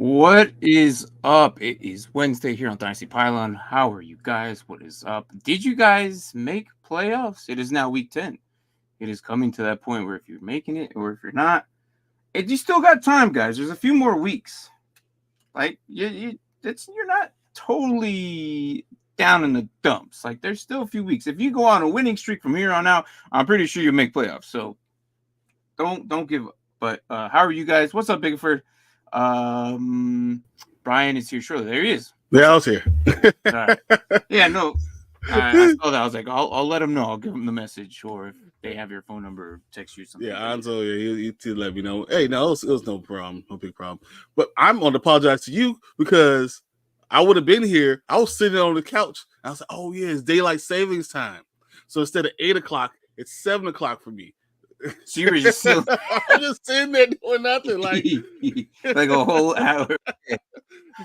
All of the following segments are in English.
What is up? It is Wednesday here on Dynasty Pylon. How are you guys? What is up? Did you guys make playoffs? It is now week 10. It is coming to that point where if you're making it or if you're not, you still got time, guys. There's a few more weeks. Like you're not totally down in the dumps. Like there's still a few weeks. If you go on a winning streak from here on out, I'm pretty sure you'll make playoffs. So don't give up. But how are you guys? What's up, Bigford? Brian is here shortly. There he is. Yeah, I was here. Right. Yeah, no. I saw that. I was like, I'll let him know. I'll give him the message, or if they have your phone number, text you something. Yeah, Anzo, he let me know. Hey, no, it was no problem, no big problem. But I'm going to apologize to you because I would have been here. I was sitting on the couch. I was like, oh yeah, it's daylight savings time. So instead of 8 o'clock, it's 7 o'clock for me. So you were just still I'm just sitting there doing nothing, like a whole hour.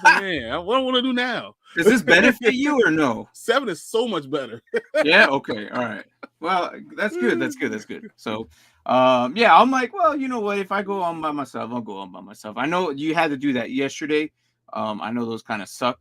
Like, man, what do I want to do now? Does this benefit you or no? 7 is so much better. Yeah. Okay. All right. Well, that's good. That's good. So, yeah, I'm like, well, you know what? If I go on by myself, I'll go on by myself. I know you had to do that yesterday. I know those kind of suck.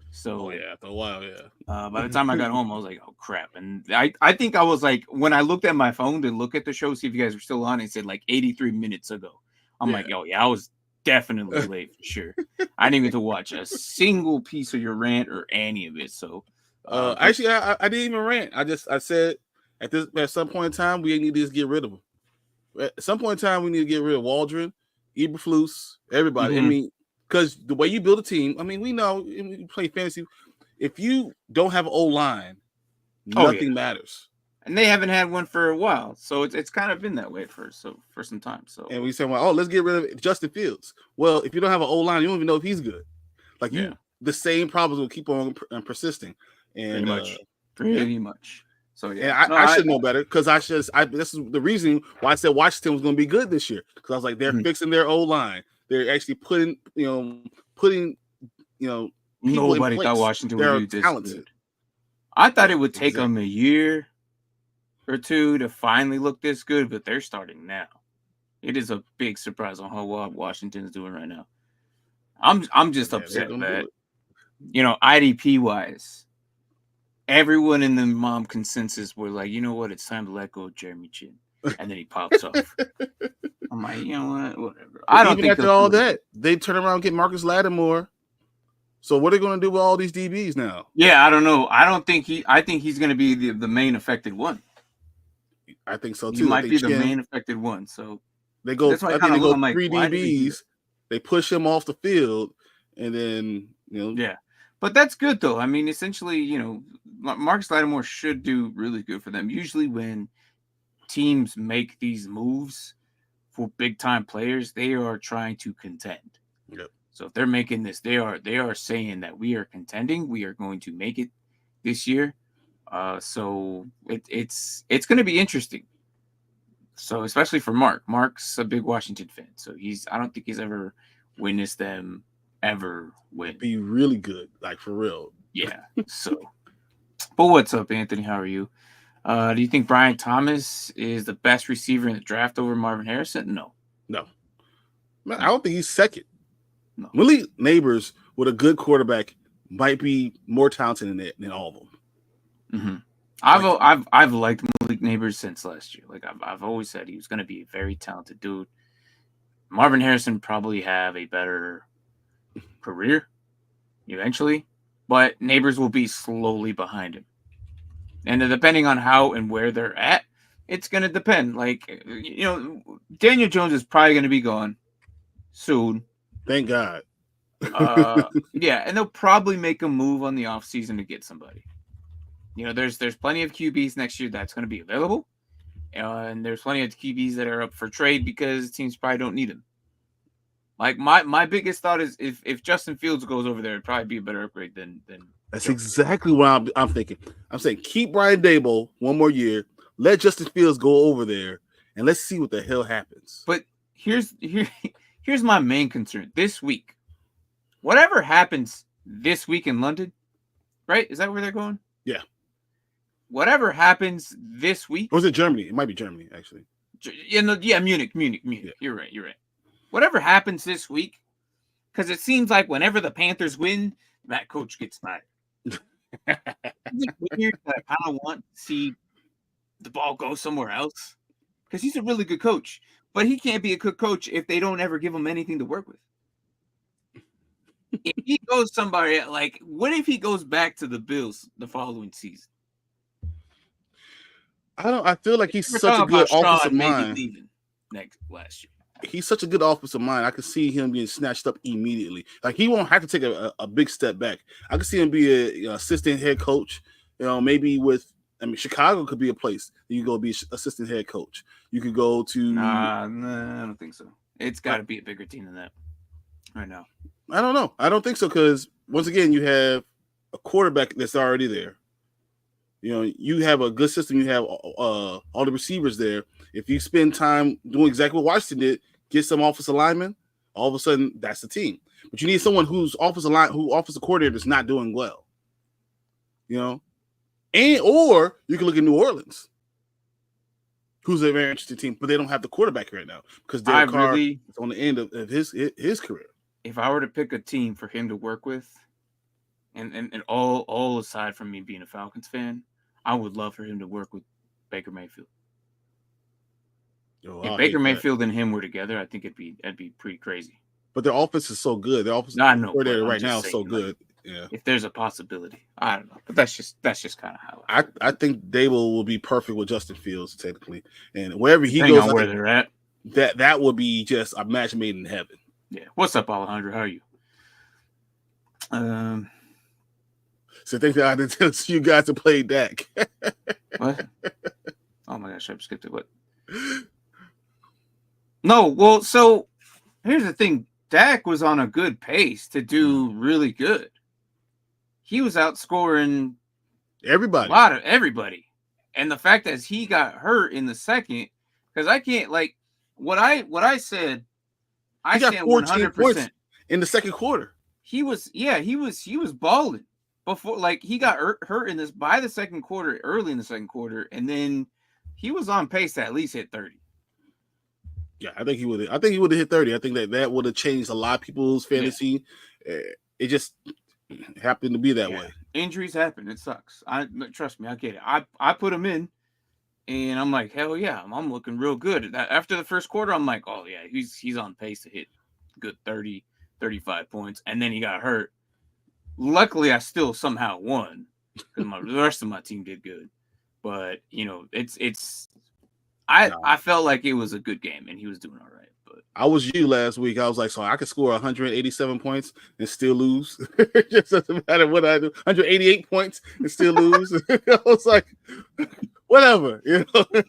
So yeah, after a while, yeah. By the time I got home, I was like, oh crap. And I think I was like, when I looked at my phone to look at the show, see if you guys were still on, it said like 83 minutes ago. I'm like, oh yeah, I was definitely late for sure. I didn't even get to watch a single piece of your rant or any of it. So actually, I didn't even rant. I said at some point in time we need to just get rid of them. At some point in time, we need to get rid of Waldron, Eberflus, everybody. Mm-hmm. I mean, because the way you build a team, I mean, we know we play fantasy. If you don't have an old line, nothing matters. And they haven't had one for a while, so it's kind of been that way for some time. So and we say, well, let's get rid of Justin Fields. Well, if you don't have an old line, you don't even know if he's good. Like the same problems will keep on persisting. And pretty much. So yeah, and I should know better because this is the reason why I said Washington was going to be good this year because I was like they're fixing their old line. They're actually putting nobody thought Washington would be this good. I thought it would take them a year or two to finally look this good, but they're starting now. It is a big surprise on how well Washington's doing right now. I'm just upset that IDP wise. Everyone in the mom consensus were like, you know what? It's time to let go of Jeremy Chin. And then he pops off. I'm like, you know what? Whatever. I don't think after all that, they turn around and get Marcus Lattimore. So what are they going to do with all these DBs now? Yeah, I don't know. I think he's going to be the main affected one. I think so too. He might be the main affected one. So they go. I think they go three DBs. They push him off the field, and then Yeah. But that's good, though. I mean, essentially, Marcus Lattimore should do really good for them. Usually when teams make these moves for big-time players, they are trying to contend. Yep. So if they're making this, they are saying that we are contending. We are going to make it this year. So it's going to be interesting. So especially for Mark. Mark's a big Washington fan. So I don't think he's ever witnessed them ever win. Be really good, like for real. Yeah. So, but what's up, Anthony? How are you? Do you think Brian Thomas is the best receiver in the draft over Marvin Harrison? No. Man, I don't think he's second. No. Willie Neighbors with a good quarterback might be more talented than all of them. Mm-hmm. I've liked Malik Neighbors since last year. Like I've always said, he was going to be a very talented dude. Marvin Harrison probably have a better career eventually, but Neighbors will be slowly behind him. And depending on how and where they're at, it's going to depend. Like, Daniel Jones is probably going to be gone soon. Thank God. Yeah, and they'll probably make a move on the offseason to get somebody. There's plenty of QBs next year that's going to be available. And there's plenty of QBs that are up for trade because teams probably don't need them. Like my biggest thought is if Justin Fields goes over there, it'd probably be a better upgrade than That's Jones. Exactly what I'm thinking. I'm saying keep Brian Daboll one more year, let Justin Fields go over there, and let's see what the hell happens. But here's my main concern this week. Whatever happens this week in London, right? Is that where they're going? Yeah. Whatever happens this week. Or was it Germany? It might be Germany, actually. Yeah, Munich. Yeah. You're right. Whatever happens this week, Because it seems like whenever the Panthers win, that coach gets fired. It's weird that I kind of want to see the ball go somewhere else because he's a really good coach, but he can't be a good coach if they don't ever give him anything to work with. If he goes somebody like, what if he goes back to the Bills the following season? I feel like he's such a good offensive mind. Leaving last year. He's such a good offensive mind. I can see him being snatched up immediately. Like he won't have to take a big step back. I can see him be a assistant head coach. Maybe with Chicago could be a place you go be assistant head coach. You could go to. Nah, I don't think so. It's got to be a bigger team than that right now. I don't know. I don't think so because once again, you have a quarterback that's already there. You have a good system. You have all the receivers there. If you spend time doing exactly what Washington did, get some offensive linemen, all of a sudden that's the team. But you need someone whose offensive coordinator is not doing well. Or you can look at New Orleans, who's a very interesting team, but they don't have the quarterback right now because Derek Carr is on the end of his career. If I were to pick a team for him to work with, and all aside from me being a Falcons fan, I would love for him to work with Baker Mayfield. If Baker Mayfield and him were together, I think it'd be pretty crazy. But their offense is so good. Their offense right now is so good. Yeah. If there's a possibility, I don't know, but that's just kind of how I think Dable will be perfect with Justin Fields technically, and wherever he goes, on where they're at, that would be just a match made in heaven. Yeah. What's up, Alejandro? How are you? So think that I didn't tell you guys to play Dak. What? Oh my gosh, I skipped it. What? No, well, so here's the thing. Dak was on a good pace to do really good. He was outscoring everybody. A lot of everybody. And the fact that he got hurt in the second, because I can't what I said, I stand 100% in the second quarter. He was balling before, he got hurt in by the second quarter, early in the second quarter, and then he was on pace to at least hit 30. Yeah, I think he would have hit 30. I think that would have changed a lot of people's fantasy. Yeah. It just happened to be that way. Injuries happen. It sucks. Trust me, I get it. I put him in, and I'm like, hell yeah, I'm looking real good. After the first quarter, I'm like, oh yeah, he's on pace to hit good 30, 35 points, and then he got hurt. Luckily, I still somehow won because the rest of my team did good. But I felt like it was a good game, and he was doing all right. But I was you last week. I was like, so I could score 187 points and still lose. It just doesn't matter what I do. 188 points and still lose. I was like, whatever.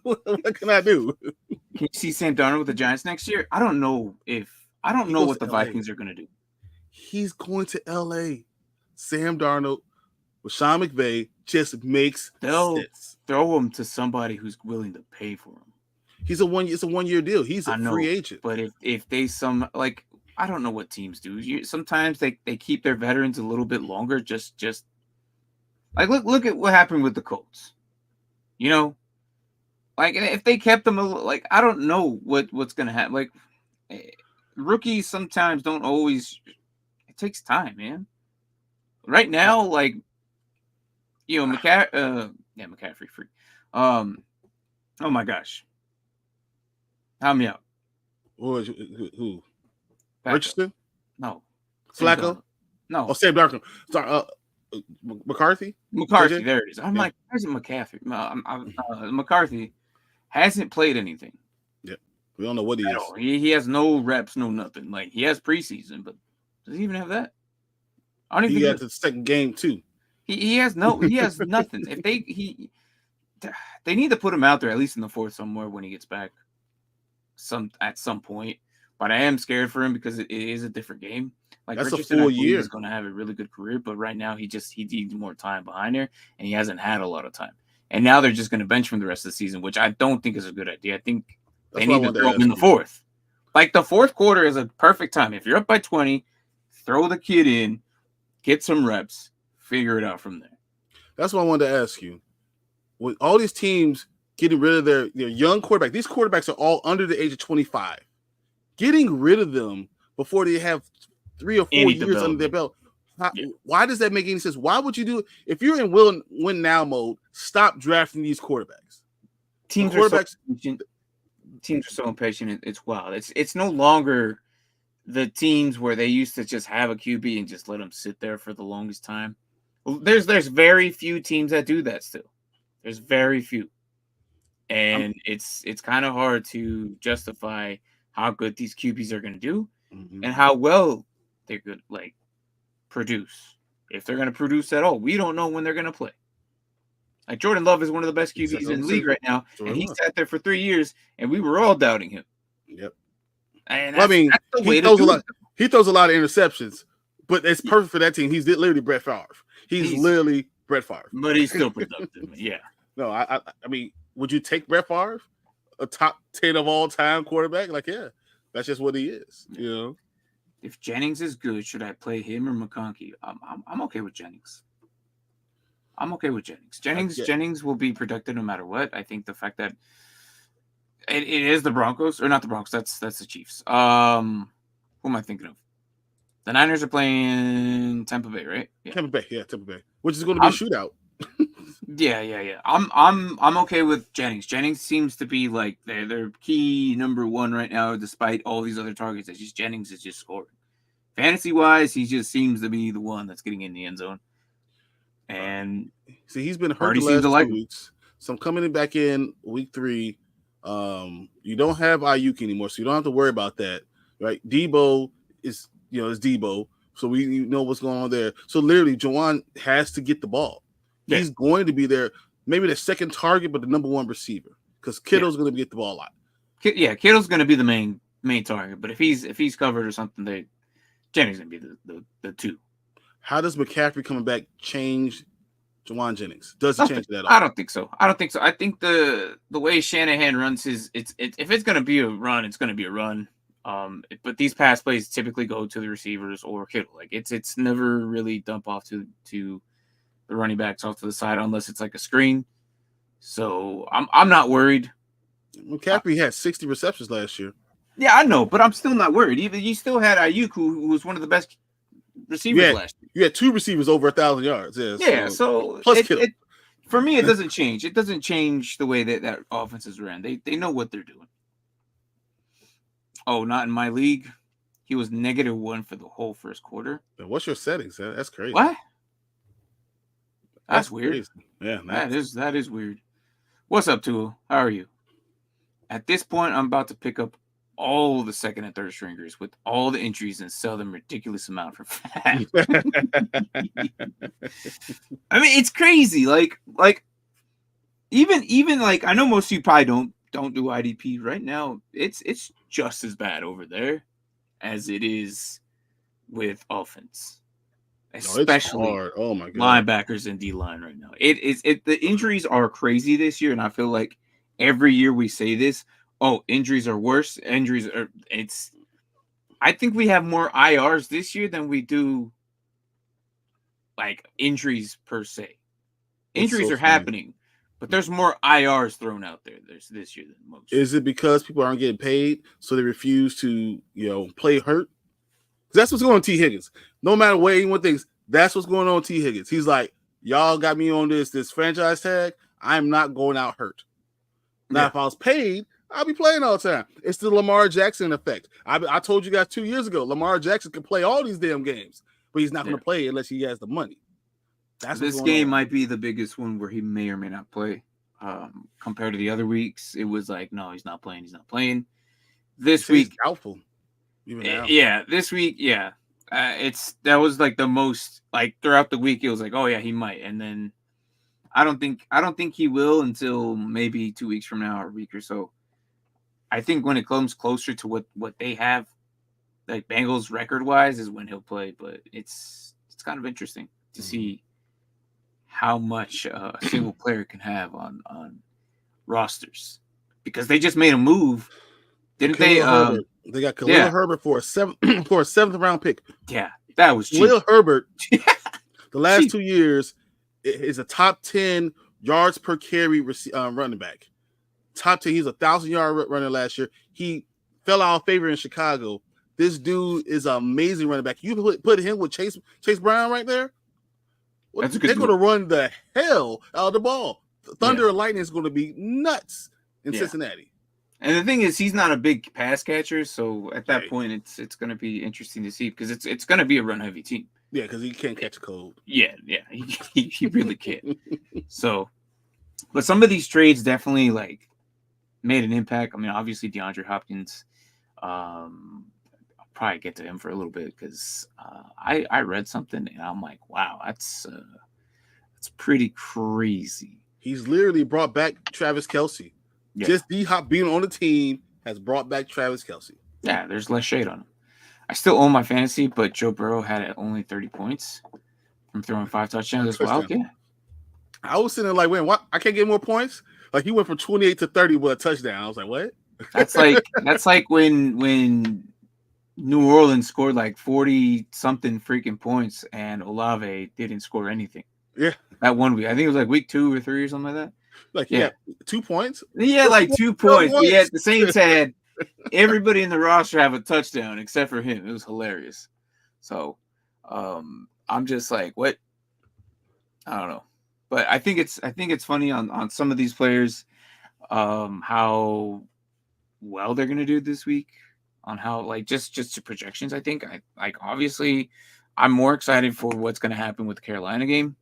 What can I do? Can you see Sam Darnold with the Giants next year? I don't know what the Vikings are going to do. He's going to L.A. Sam Darnold with Sean McVay just makes sense. Throw him to somebody who's willing to pay for him. It's a 1 year deal. He's a free agent. But if they I don't know what teams do. Sometimes they keep their veterans a little bit longer. Just look at what happened with the Colts. If they kept them I don't know what's gonna happen. Rookies sometimes don't always. It takes time, man. Right now, McCaffrey free. Oh my gosh. Help me out. Who? Richardson? No. Flacco? No. Oh, Sam Darnold. Sorry, McCarthy? McCarthy, there it is. I'm like, where's it McCaffrey? McCarthy hasn't played anything. Yeah. We don't know what he is. He has no reps, no nothing. He has preseason, but does he even have that? I don't even think he had the second game too. He has nothing. If they need to put him out there at least in the fourth somewhere when he gets back at some point. But I am scared for him because it is a different game. That's Richardson, a full year. He's going to have a really good career, but right now he needs more time behind there, and he hasn't had a lot of time. And now they're just going to bench him the rest of the season, which I don't think is a good idea. I think they need to throw him in the fourth. The fourth quarter is a perfect time. If you're up by 20, throw the kid in, get some reps, figure it out from there. That's what I wanted to ask you. With all these teams getting rid of their young quarterback, these quarterbacks are all under the age of 25. Getting rid of them before they have 3 or 4 Any years under their development. belt. Yeah. Why does that make any sense? Why would you do it? If you're in win now mode, stop drafting these quarterbacks. Teams are so impatient. It's wild. It's no longer the teams where they used to just have a QB and just let them sit there for the longest time. There's very few teams that do that still. There's very few. And it's kind of hard to justify how good these QBs are going to do and how well they're good produce. If they're going to produce at all, we don't know when they're going to play. Like Jordan Love is one of the best QBs in the league right now, and he sat there for 3 years, and we were all doubting him. Yep. And that's the way he throws a lot of interceptions, but it's perfect for that team. He's literally Brett Favre. He's literally Brett Favre, but he's still productive. Yeah. No, I mean, would you take Brett Favre, a top 10 of all time quarterback? Like, yeah, that's just what he is. You know. If Jennings is good, should I play him or McConkey? I'm okay with Jennings. Jennings will be productive no matter what. I think the fact that it is the Broncos, or not the Broncos, that's the Chiefs. Who am I thinking of? The Niners are playing Tampa Bay, right? Yeah. Tampa Bay, which is going to be a shootout. Yeah. I'm okay with Jennings. Jennings seems to be like their key number one right now, despite all these other targets. It's just Jennings is just scoring. Fantasy wise, he just seems to be the one that's getting in the end zone. And see, he's been hurt the last 2 weeks. So I'm coming back in week 3. You don't have Ayuk anymore, so you don't have to worry about that, right? Debo is Debo, so we know what's going on there. So literally, Juwan has to get the ball. Yeah. He's going to be there, maybe the second target, but the number one receiver, because Kittle's going to get the ball a lot. Yeah, Kittle's going to be the main target, but if he's covered or something, Jennings going to be the 2. How does McCaffrey coming back change Juwan Jennings? Does he change that at all? I don't think so. I think the way Shanahan runs if it's going to be a run, it's going to be a run. But these pass plays typically go to the receivers or Kittle. Like it's never really dump off to the running backs off to the side unless it's like a screen. So I'm not worried. McCaffrey had 60 receptions last year. Yeah, I know, but I'm still not worried. Even you still had Ayuk, who was one of the best receivers last year. You had 2 receivers over 1,000 yards. Yeah. So plus Kittle. For me, it doesn't change. It doesn't change the way that offense is ran. They know what they're doing. Oh, not in my league. He was -1 for the whole first quarter. What's your settings? That's crazy. What? That's weird. Crazy. Yeah, that is weird. What's up, Tua? How are you? At this point, I'm about to pick up all the second and third stringers with all the injuries and sell them ridiculous amount for fat. I mean, it's crazy. Like even like I know most of you probably don't do IDP right now. It's just as bad over there as it is with offense, especially oh my God, linebackers and D line right now. The injuries are crazy this year, and I feel like every year we say this. Oh, injuries are worse. I think we have more IRs this year than we do like injuries per se. Injuries are happening, but there's more IRs thrown out there this year than most. Is it because people aren't getting paid, so they refuse to, play hurt? That's what's going on with T. Higgins. No matter what anyone thinks, that's what's going on with T. Higgins. He's like, y'all got me on this franchise tag. I'm not going out hurt. Now, if I was paid, I'll be playing all the time. It's the Lamar Jackson effect. I told you guys 2 years ago, Lamar Jackson can play all these damn games, but he's not going to play unless he has the money. This game might be the biggest one where he may or may not play. Compared to the other weeks, it was like, no, he's not playing. He's not playing. This week, doubtful. This week, yeah. That was like the most like throughout the week. It was like, oh yeah, he might, and then I don't think he will until maybe 2 weeks from now or a week or so. I think when it comes closer to what they have, like Bengals record wise, is when he'll play. But it's kind of interesting to see how much a single player can have on rosters, because they just made a move, didn't they? They got Khalil Herbert for a seventh round pick. Yeah, that was cheap. Khalil Herbert. The last 2 years is a top 10 yards per carry running back. Top 10. He's 1,000-yard runner last year. He fell out of favor in Chicago. This dude is an amazing running back. You put him with Chase Brown right there. That's a good They're dude. going to run the hell out of the ball. Thunder Yeah. and Lightning is going to be nuts in Yeah. Cincinnati. And the thing is, he's not a big pass catcher, so at that Right. point, it's going to be interesting to see because it's going to be a run heavy team. Yeah, because he can't catch a cold. Yeah, he really can't. So, but some of these trades definitely like made an impact. I mean, obviously DeAndre Hopkins. I'll probably get to him for a little bit because I read something and I'm like, wow, that's pretty crazy. He's literally brought back Travis Kelce. Yeah. Just D-Hop being on the team has brought back Travis Kelce. Yeah, there's less shade on him. I still own my fantasy, but Joe Burrow had only 30 points from throwing 5 touchdowns. That's wild. Yeah. I was sitting there like, wait, what? I can't get more points? Like he went from 28 to 30 with a touchdown. I was like, what? That's like when New Orleans scored like 40 something freaking points and Olave didn't score anything. Yeah. That 1 week. I think it was like week 2 or 3 or something like that. Like, yeah, 2 points? Yeah, like 2 points. But yet the Saints had everybody in the roster have a touchdown except for him. It was hilarious. So I'm just like, what? I don't know. But I think it's funny on some of these players, how well they're gonna do this week, on how like just to projections. I think obviously I'm more excited for what's gonna happen with the Carolina game.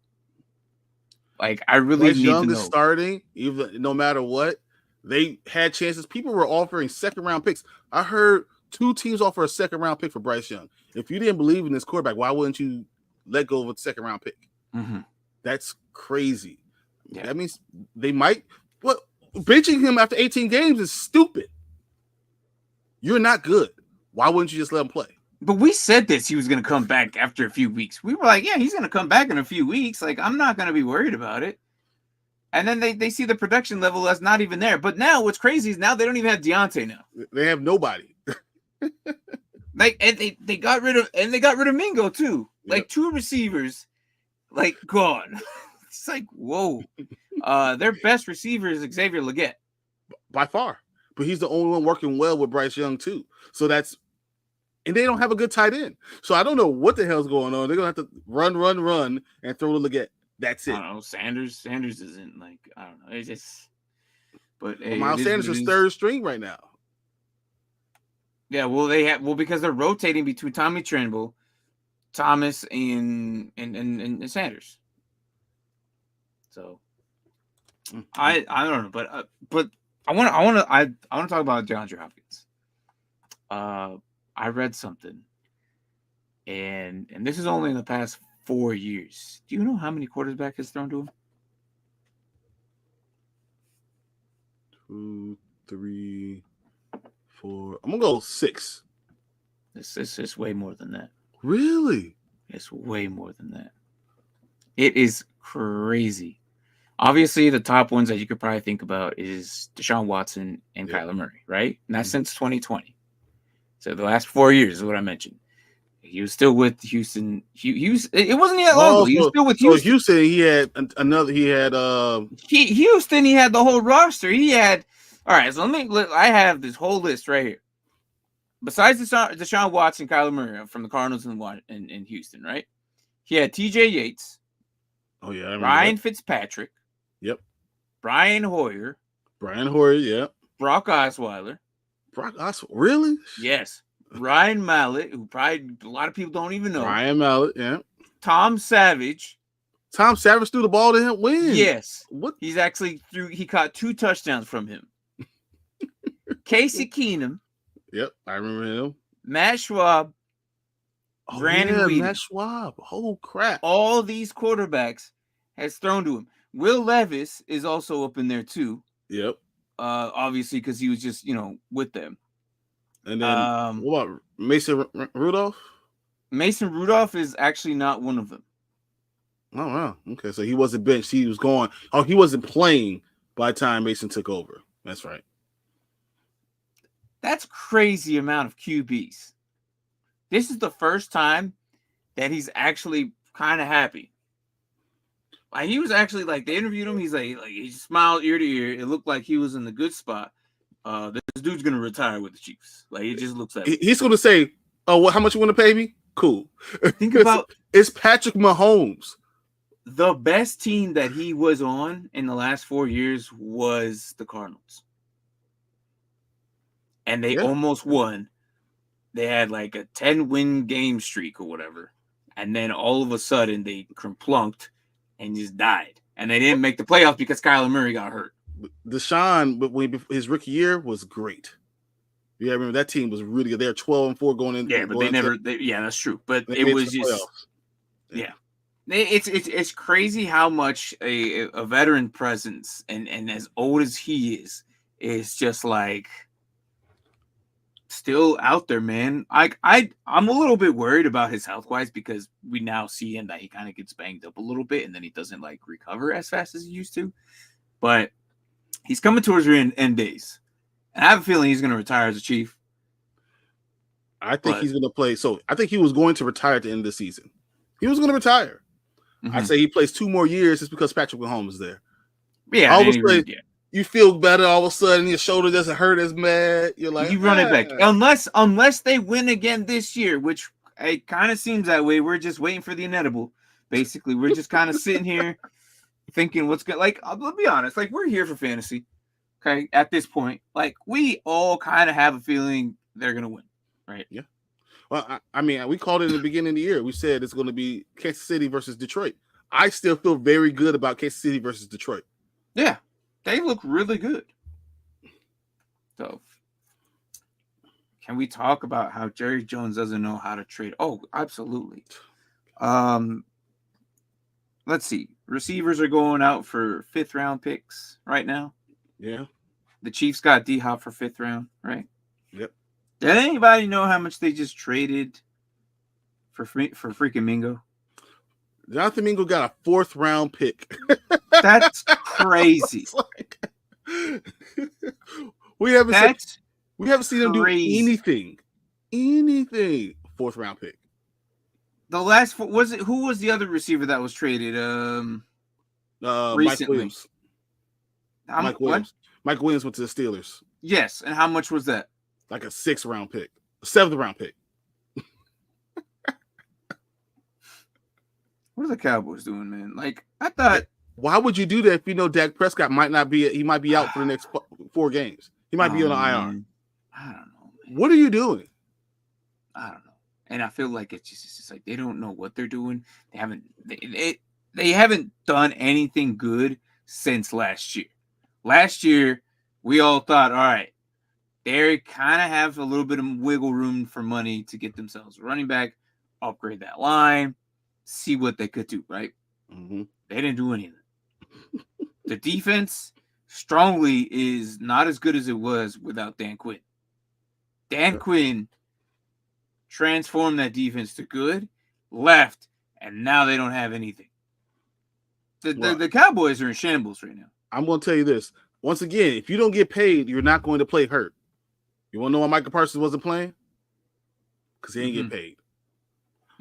Like I really Bryce need Young to know. is starting, even no matter what. They had chances. People were offering 2nd-round picks. I heard 2 teams offer a 2nd-round pick for Bryce Young. If you didn't believe in this quarterback, why wouldn't you let go of a 2nd-round pick? Mm-hmm. That's crazy. Yeah. That means they might. What benching him after 18 games is stupid. You're not good. Why wouldn't you just let him play? But we said this, he was going to come back after a few weeks. We were like, yeah, he's going to come back in a few weeks. Like, I'm not going to be worried about it. And then they see the production level that's not even there. But now what's crazy is now they don't even have Deontay now. They have nobody. Like, and they got rid of Mingo too. Yep. Like 2 receivers, like gone. It's like, whoa. Their best receiver is Xavier Legette. By far. But he's the only one working well with Bryce Young too. So that's, and they don't have a good tight end. So I don't know what the hell's going on. They're going to have to run, and throw to Legette. That's it. I don't know. Sanders isn't like, I don't know. It's just, but well, Miles Sanders is 3rd string right now. Yeah, well, because they're rotating between Tommy Tremble, Thomas, and Sanders. So I don't know, but I want to talk about DeAndre Hopkins. I read something, and this is only in the past 4 years. Do you know how many quarterbacks has thrown to him? 2, 3, 4. I'm gonna go 6. It's way more than that. Really? It's way more than that. It is crazy. Obviously, the top ones that you could probably think about is Deshaun Watson and Kyler Murray, right? And that's since 2020. So the last 4 years is what I mentioned. He was still with Houston. It wasn't that long ago. He was still with Houston. So Houston, he had another. He had Houston. He had the whole roster. He had. All right. So I have this whole list right here. Besides Deshaun Watson, Kyler Murray from the Cardinals in Houston, right? He had T.J. Yates. Oh yeah, Ryan Fitzpatrick. Yep. Brian Hoyer. Yep. Brock Osweiler. Really? Yes. Ryan Mallett, who probably a lot of people don't even know. Ryan Mallett, yeah. Tom Savage. Tom Savage threw the ball to him. When? Yes. What? He's actually he caught 2 touchdowns from him. Casey Keenum. Yep, I remember him. Matt Schwab. Brandon Weeden. Matt Schwab. Oh crap! All these quarterbacks has thrown to him. Will Levis is also up in there too. Yep. Obviously because he was just with them. And then what about Mason Rudolph? Mason Rudolph is actually not one of them. Oh wow. Okay, so he wasn't benched. He was going. Oh, he wasn't playing by the time Mason took over. That's right. That's crazy amount of QBs. This is the first time that he's actually kind of happy. Like he was actually like they interviewed him. He's like he smiled ear to ear. It looked like he was in the good spot. This dude's gonna retire with the Chiefs. Like it just looks like he's gonna say Oh, how much you want to pay me? Cool. Think about it's Patrick Mahomes. the best team that he was on in the last 4 years was the Cardinals. And they almost won. They had like a 10-win game streak or whatever. And then all of a sudden they plunked and just died. And they didn't make the playoffs because Kyler Murray got hurt. Deshaun, but when his rookie year was great. Yeah, I remember that team was really good. They're 12-4 going in. Yeah, but they never. Yeah, that's true. But it was just. Playoffs. Yeah, it's crazy how much a veteran presence and as old as he is just like still out there, man. I'm a little bit worried about his health wise because we now see him that he kind of gets banged up a little bit and then he doesn't like recover as fast as he used to. But he's coming towards your end days. And I have a feeling he's going to retire as a Chief. I think he's going to play. So I think he was going to retire at the end of the season. He was going to retire. I say he plays 2 more years just because Patrick Mahomes is there. Yeah. All of a sudden, you feel better. All of a sudden, your shoulder doesn't hurt as bad. You're like, you run it back. Unless they win again this year, which it kind of seems that way. We're just waiting for the inevitable. Basically, we're just kind of sitting here thinking what's good. Like, I'll be honest. Like, we're here for fantasy. Okay, at this point, like we all kind of have a feeling they're gonna win, right? Yeah. Well, I mean, we called it in the beginning of the year. We said it's going to be Kansas City versus Detroit. I still feel very good about Kansas City versus Detroit. Yeah, they look really good. So, can we talk about how Jerry Jones doesn't know how to trade? Oh, absolutely. Let's see. Receivers are going out for 5th round picks right now. Yeah. The Chiefs got D-Hop for 5th round, right? Yep. Did anybody know how much they just traded for freaking Mingo? Jonathan Mingo got a 4th round pick. That's crazy. We haven't seen him do anything. 4th round pick. The last who was the other receiver that was traded? Mike Williams. Mike Williams went to the Steelers. Yes, and how much was that? Like a 6th round pick, a 7th round pick. What are the Cowboys doing, man? Like, I thought. Why would you do that if you know Dak Prescott might be out for the next 4 games? He might be on the IR. I don't know, man. What are you doing? I don't know. And I feel like it's just like they don't know what they're doing. They haven't done anything good since last year. Last year, we all thought, all right, they kind of have a little bit of wiggle room for money to get themselves a running back, upgrade that line, see what they could do, right? Mm-hmm. They didn't do anything. The defense strongly is not as good as it was without Dan Quinn. Dan Quinn transformed that defense to good, left, and now they don't have anything. The Cowboys are in shambles right now. I'm going to tell you this. Once again, if you don't get paid, you're not going to play hurt. You want to know why Micah Parsons wasn't playing? Because he ain't get paid.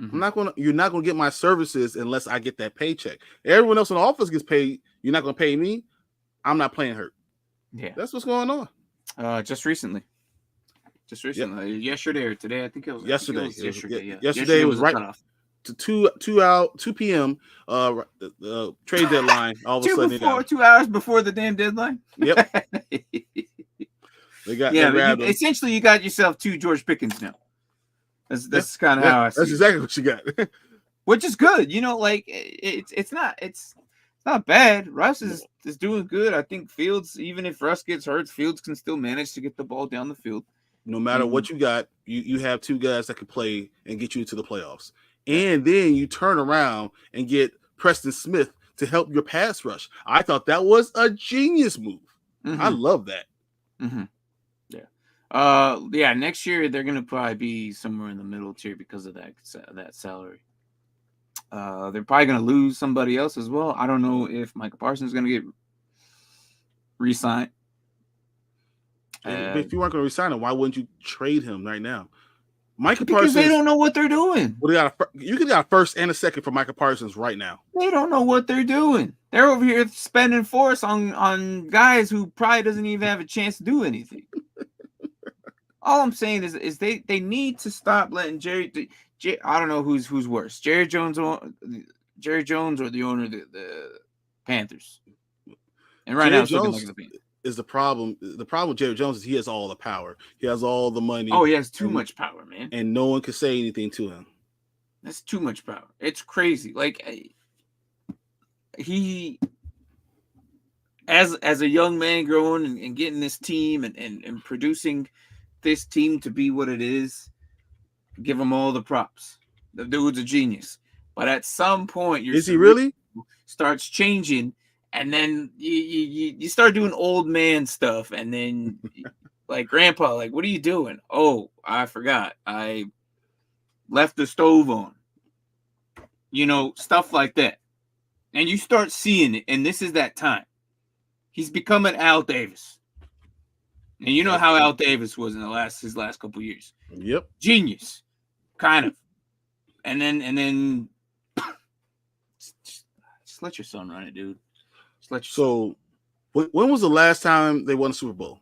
Mm-hmm. You're not going to get my services unless I get that paycheck. Everyone else in the office gets paid. You're not going to pay me. I'm not playing hurt. Yeah. That's what's going on. Just recently. Yep. Yesterday or today, I think it was yesterday. Yesterday was right off. To 2 p.m. Trade deadline. All of a sudden, 2 hours before the damn deadline. Yep. Essentially, you got yourself 2 George Pickens now. That's kind of how I see That's exactly what you got. Which is good. You know, like it's not bad. Russ is doing good. I think Fields, even if Russ gets hurt, Fields can still manage to get the ball down the field. No matter what you got, you have 2 guys that can play and get you into the playoffs. And then you turn around and get Preston Smith to help your pass rush. I thought that was a genius move. Mm-hmm. I love that. Mm-hmm. Yeah. Next year they're gonna probably be somewhere in the middle tier because of that salary. They're probably gonna lose somebody else as well. I don't know if Micah Parsons is gonna get re-signed. If you weren't gonna re-sign him, why wouldn't you trade him right now? Micah Parsons. Because they don't know what they're doing. Well, you could got a 1st and a 2nd for Micah Parsons right now. They don't know what they're doing. They're over here spending force on guys who probably doesn't even have a chance to do anything. All I'm saying is they need to stop letting I don't know who's worse, Jerry Jones or the owner of the Panthers. And right Jerry now it's looking Jones like the Panthers. is the problem. The problem with Jerry Jones is he has all the power. He has all the money. Oh, he has too much power, man. And no one can say anything to him. That's too much power. It's crazy. Like he, as a young man growing and getting this team and producing this team to be what it is, give him all the props. The dude's a genius. But at some point, is he really starts changing, and then you start doing old man stuff, and then like grandpa, like, what are you doing? Oh, I forgot. I left the stove on. Stuff like that. And you start seeing it, and this is that time. He's becoming Al Davis. And you know how Al Davis was in his last couple of years. Yep. Genius. Kind of. And then just let your son run it, dude. So when was the last time they won a Super Bowl?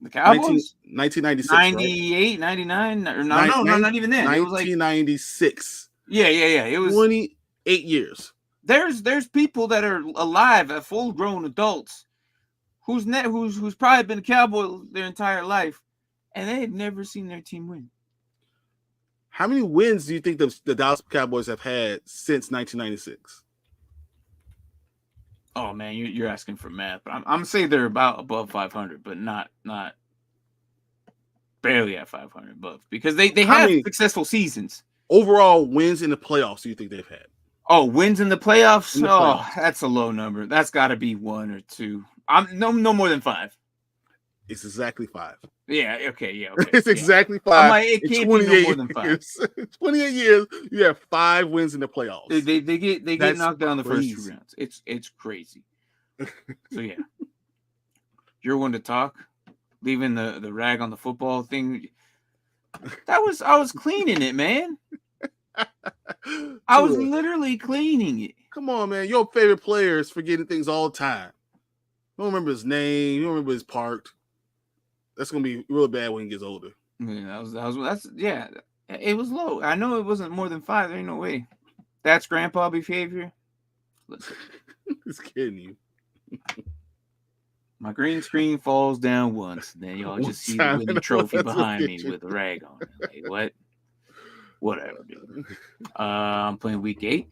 The Cowboys? 1996. 98, 99? Or no, not even then. 1996. Yeah. It was 28 years. There's people that are alive, full grown adults, who's probably been a Cowboy their entire life, and they had never seen their team win. How many wins do you think the Dallas Cowboys have had since 1996? Oh man, you're asking for math, but I'm gonna say they're about above 500, but not barely at 500 above, because they have successful seasons. Overall wins in the playoffs, do you think they've had? Oh, wins in the playoffs? That's a low number. That's got to be 1 or 2. No more than 5. It's exactly 5. Yeah. Okay. It's exactly 5. I'm like, it can't be no more than 5. 28 years, you have 5 wins in the playoffs. They get knocked down the first 2 rounds. It's crazy. So yeah, you're one to talk. Leaving the rag on the football thing. I was cleaning it, man. I was literally cleaning it. Come on, man. Your favorite player is forgetting things all the time. You don't remember his name. You don't remember his part. That's gonna be real bad when he gets older. Yeah, it was low. I know it wasn't more than 5. There ain't no way. That's grandpa behavior. Listen. It's kidding you. My green screen falls down once, then y'all just see the winning trophy behind me with a rag on it. Like, what? Whatever, dude. I'm playing week 8.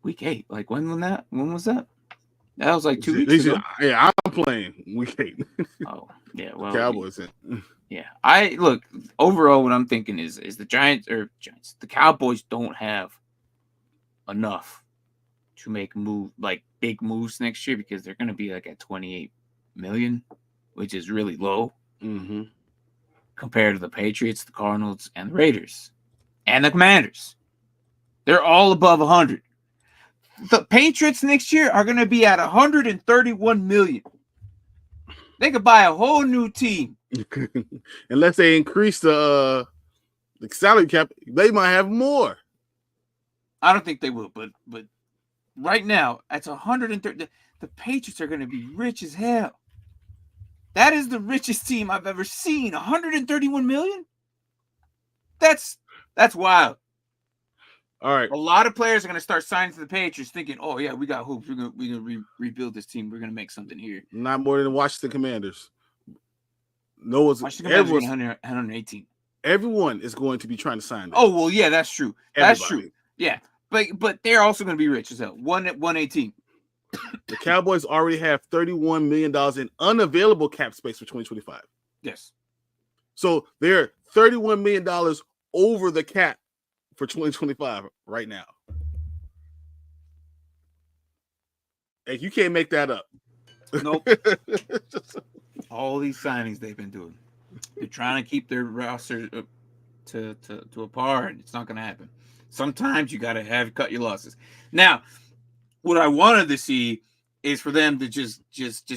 Week 8. Like, when was that? That was like 2 weeks ago. Yeah, I'm playing week 8. Oh, yeah. Well, Cowboys. Yeah. Overall, what I'm thinking is the the Cowboys don't have enough to make big moves next year, because they're going to be like at 28 million, which is really low. Mm-hmm. Compared to the Patriots, the Cardinals, and the Raiders, and the Commanders. They're all above 100. The Patriots next year are going to be at 131 million. They could buy a whole new team. Unless they increase the salary cap, they might have more. I don't think they will, but right now, that's 130. The Patriots are going to be rich as hell. That is the richest team I've ever seen. 131 million? That's wild. All right. A lot of players are going to start signing to the Patriots thinking, oh, yeah, we got hoops. We're going to rebuild this team. We're going to make something here. Not more than the Washington Commanders. Washington Commanders 118. Everyone is going to be trying to sign them. Oh, well, yeah, that's true. That's true. Yeah. But they're also going to be rich as hell. 118. The Cowboys already have $31 million in unavailable cap space for 2025. Yes. So they're $31 million over the cap for 2025 right now. Hey, you can't make that up. Nope. All these signings they've been doing. They're trying to keep their roster to a par, and it's not going to happen. Sometimes you got to cut your losses. Now, what I wanted to see is for them to just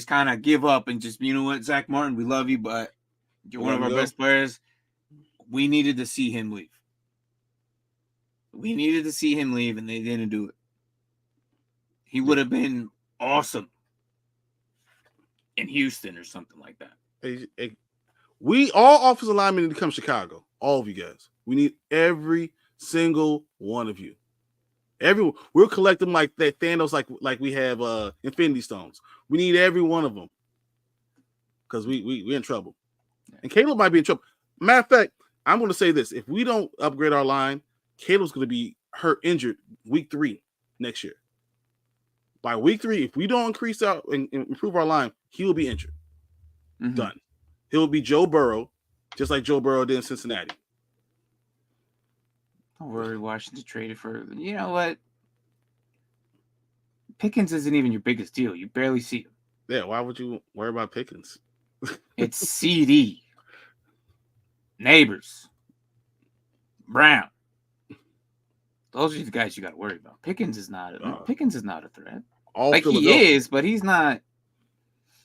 kind of give up and just, you know what, Zach Martin, we love you, but you're one of our best players. We needed to see him leave. And they didn't do it. He would have been awesome in Houston or something like that. We all offensive linemen need to come to Chicago. All of you guys. We need every single one of you. Everyone. We'll collect them like that Thanos, like we have Infinity Stones. We need every one of them because we're in trouble. And Caleb might be in trouble. Matter of fact, I'm going to say this: if we don't upgrade our line, Caleb's going to be injured week 3 next year. By week 3, if we don't increase our and improve our line, he will be injured. Mm-hmm. Done. He'll be Joe Burrow, just like Joe Burrow did in Cincinnati. Don't worry, Washington traded for. You know what? Pickens isn't even your biggest deal. You barely see him. Yeah, why would you worry about Pickens? It's CD, Neighbors, Brown. Those are the guys you got to worry about. Pickens is not a threat. Like he is, but he's not.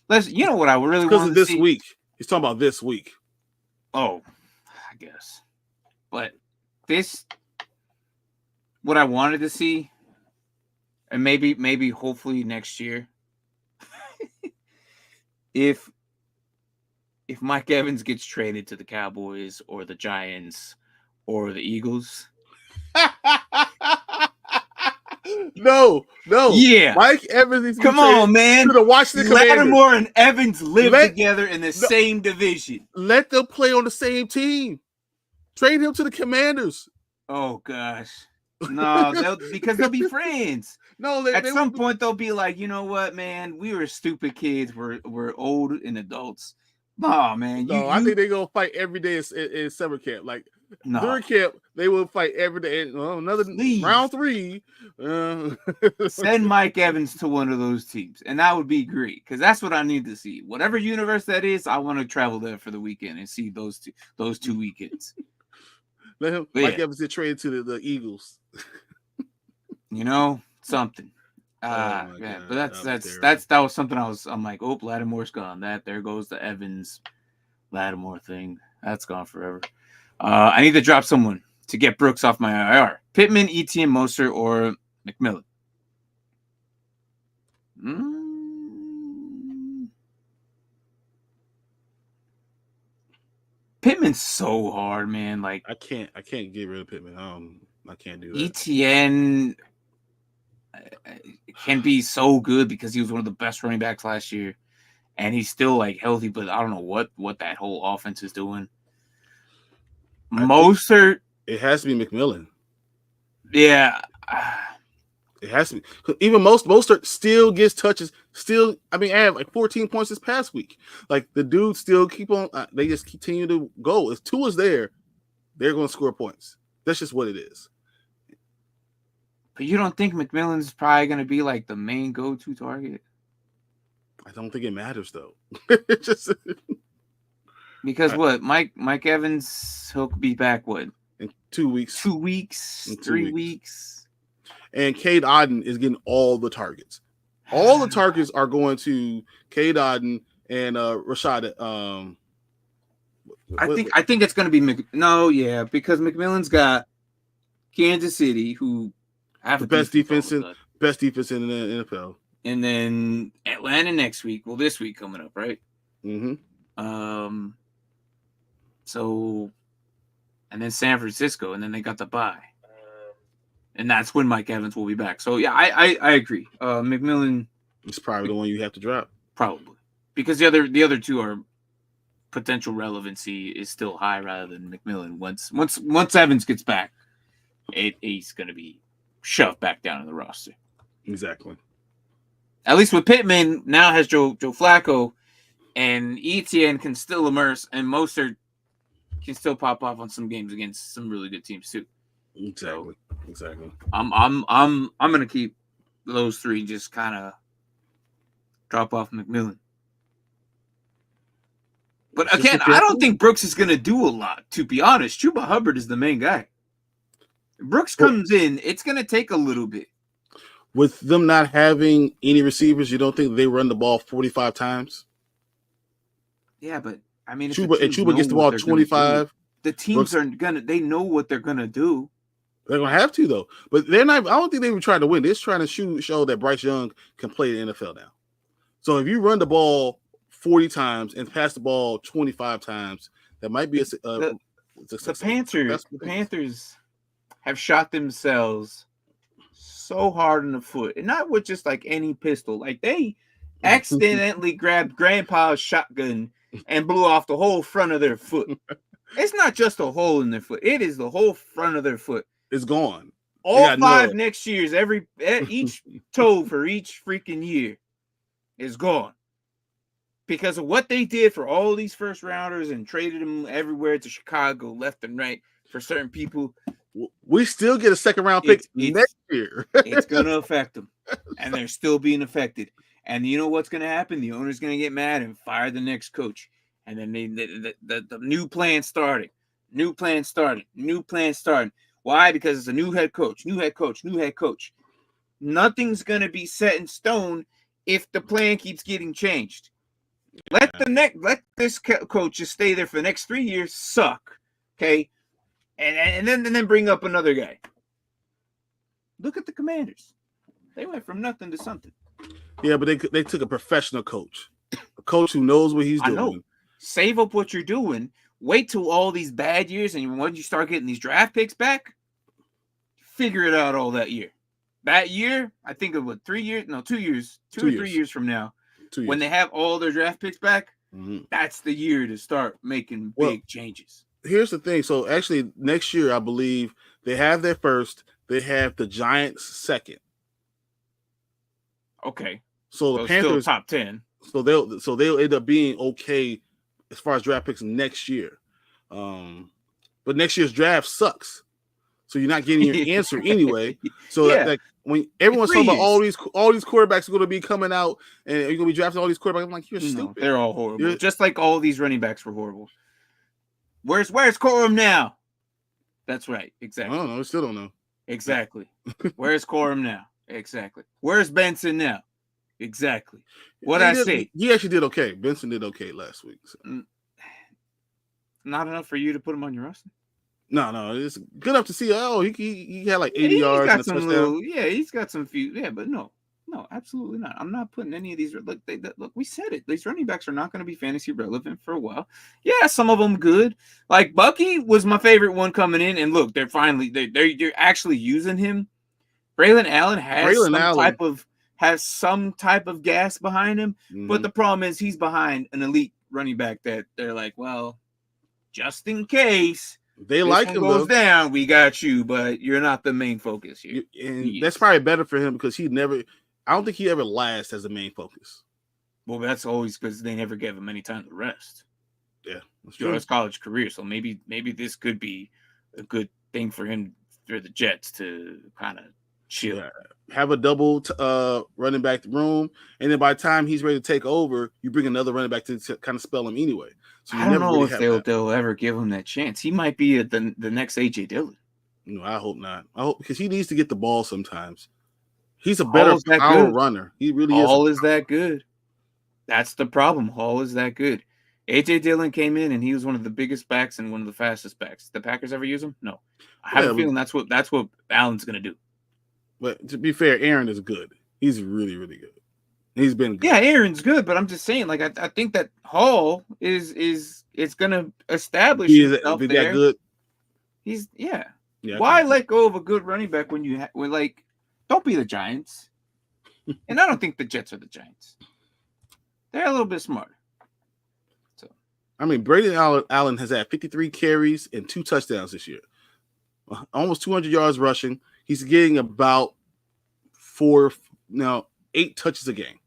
You know what I really want to see? Because of this week. He's talking about this week. Oh, I guess. But what I wanted to see, and maybe hopefully next year, if Mike Evans gets traded to the Cowboys or the Giants or the Eagles. No. Yeah. Mike Evans needs to come on, man. To the Washington Commanders. Lattimore and Evans live together in the same division. Let them play on the same team. Trade him to the Commanders. Oh gosh. No, because they'll be friends. No, at some point they'll be like, you know what, man? We were stupid kids. We're old and adults. Oh man. I think they're gonna fight every day in summer camp. Like during camp, they will fight every day. Another round 3. Send Mike Evans to one of those teams, and that would be great because that's what I need to see. Whatever universe that is, I want to travel there for the weekend and see those two weekends. Let him Mike Evans get traded to the Eagles. Something. But that was something I'm like, oh, Lattimore's gone. There goes the Evans Lattimore thing. That's gone forever. I need to drop someone to get Brooks off my IR. Pittman, Etienne, Moser, or McMillan. Pittman's so hard, man. Like I can't get rid of Pittman. I can't do that. Etienne can be so good because he was one of the best running backs last year, and he's still like healthy. But I don't know what that whole offense is doing. Mostert. It has to be McMillan. Yeah. It has to be. Even Mostert still gets touches. I have like 14 points this past week. Like the dudes still keep on. They just continue to go. If Tua's there, they're going to score points. That's just what it is. But you don't think McMillan's probably going to be like the main go-to target? I don't think it matters though. Because what? Mike Evans, he'll be back what? In 2 weeks. 2 weeks? 3 weeks. And Cade Otton is getting all the targets. All the targets are going to Cade Otton and Rashad. I think it's going to be because McMillan's got Kansas City, who have the best defense in the NFL, and then Atlanta next week. Well, this week coming up, right? Mm-hmm. So, and then San Francisco, and then they got the bye. And that's when Mike Evans will be back. So, yeah, I agree. McMillan is probably the one you have to drop. Probably. Because the other two are potential relevancy is still high rather than McMillan. Once Evans gets back, he's going to be shoved back down in the roster. Exactly. At least with Pittman, now has Joe Flacco, and Etienne can still immerse, and Mostert can still pop off on some games against some really good teams too. Exactly. I'm gonna keep those three, just kind of drop off McMillan. But again, I don't think Brooks is gonna do a lot. To be honest, Chuba Hubbard is the main guy. If Brooks comes in, it's gonna take a little bit. With them not having any receivers, you don't think they run the ball 45 times? Yeah, but I mean, if Chuba gets the ball 25. The teams they know what they're gonna do. They're gonna have to though, but they're not. I don't think they were trying to win. They're just trying to show that Bryce Young can play the NFL now. So if you run the ball 40 times and pass the ball 25 times, that might be The Panthers have shot themselves so hard in the foot, and not with just like any pistol. Like they accidentally grabbed Grandpa's shotgun and blew off the whole front of their foot. It's not just a hole in their foot; it is the whole front of their foot. It's gone. All 5 next years, each toe for each freaking year is gone because of what they did for all these first rounders and traded them everywhere to Chicago, left and right for certain people. We still get a second round pick next year. It's going to affect them, and they're still being affected. And you know what's going to happen? The owner's going to get mad and fire the next coach. And then the new plan started. New plan started. Why? Because it's a new head coach. Nothing's going to be set in stone if the plan keeps getting changed. Let this coach just stay there for the next 3 years, suck, okay? And then bring up another guy. Look at the Commanders. They went from nothing to something. Yeah, but they took a professional coach, a coach who knows what he's doing. I know. Save up what you're doing. Wait till all these bad years, and once you start getting these draft picks back, figure it out all that year. That year, I think it was 3 years. No, 2 years. 2 or 3 years from now, when they have all their draft picks back, that's the year to start making big changes. Here's the thing. So actually, next year, I believe they have their first. They have the Giants second. Okay. So the Panthers still top 10. So they'll end up being okay as far as draft picks next year. But next year's draft sucks. So you're not getting your answer anyway. So that when everyone's talking about all these quarterbacks are going to be coming out and you're going to be drafting all these quarterbacks, I'm like, you're stupid. They're all horrible. Just like all these running backs were horrible. Where's Corum now? That's right. Exactly. I don't know. I still don't know. Exactly. Where's Corum now? Exactly. Where's Benson now? Exactly. He actually did okay. Benson did okay last week. So. Not enough for you to put him on your roster? No. It's good enough to see. Oh, he had like 80 yards and a touchdown. He's got some few. Yeah, but no, absolutely not. I'm not putting any of these. Look, we said it. These running backs are not going to be fantasy relevant for a while. Yeah, some of them good. Like Bucky was my favorite one coming in, and look, they're actually using him. Braylon Allen has some type of gas behind him, but the problem is he's behind an elite running back that they're like, well, just in case they like him goes down, we got you, but you're not the main focus here. And that's probably better for him because I don't think he ever lasts as the main focus. Well, that's always because they never gave him any time to rest. Yeah, that's true. His college career, so maybe this could be a good thing for him for the Jets to kind of chill. Yeah. Have a double running back room, and then by the time he's ready to take over, you bring another running back to kind of spell him anyway. So I don't know if they'll ever give him that chance. He might be the next A.J. Dillon. No, I hope not. I hope because he needs to get the ball sometimes. He's a better power runner. He really is. Hall is that good. That's the problem. Hall is that good. A.J. Dillon came in and he was one of the biggest backs and one of the fastest backs. The Packers ever use him? No. I have a feeling that's what Allen's going to do. But to be fair, Aaron is good. He's really, really good. He's been good. Yeah, Aaron's good, but I'm just saying, like, I think that Hall is going to establish himself there. That good? He's yeah. Why let go of a good running back when don't be the Giants? And I don't think the Jets are the Giants. They're a little bit smarter. So, I mean, Braylon Allen has had 53 carries and 2 touchdowns this year. Almost 200 yards rushing. He's getting about 8 touches a game.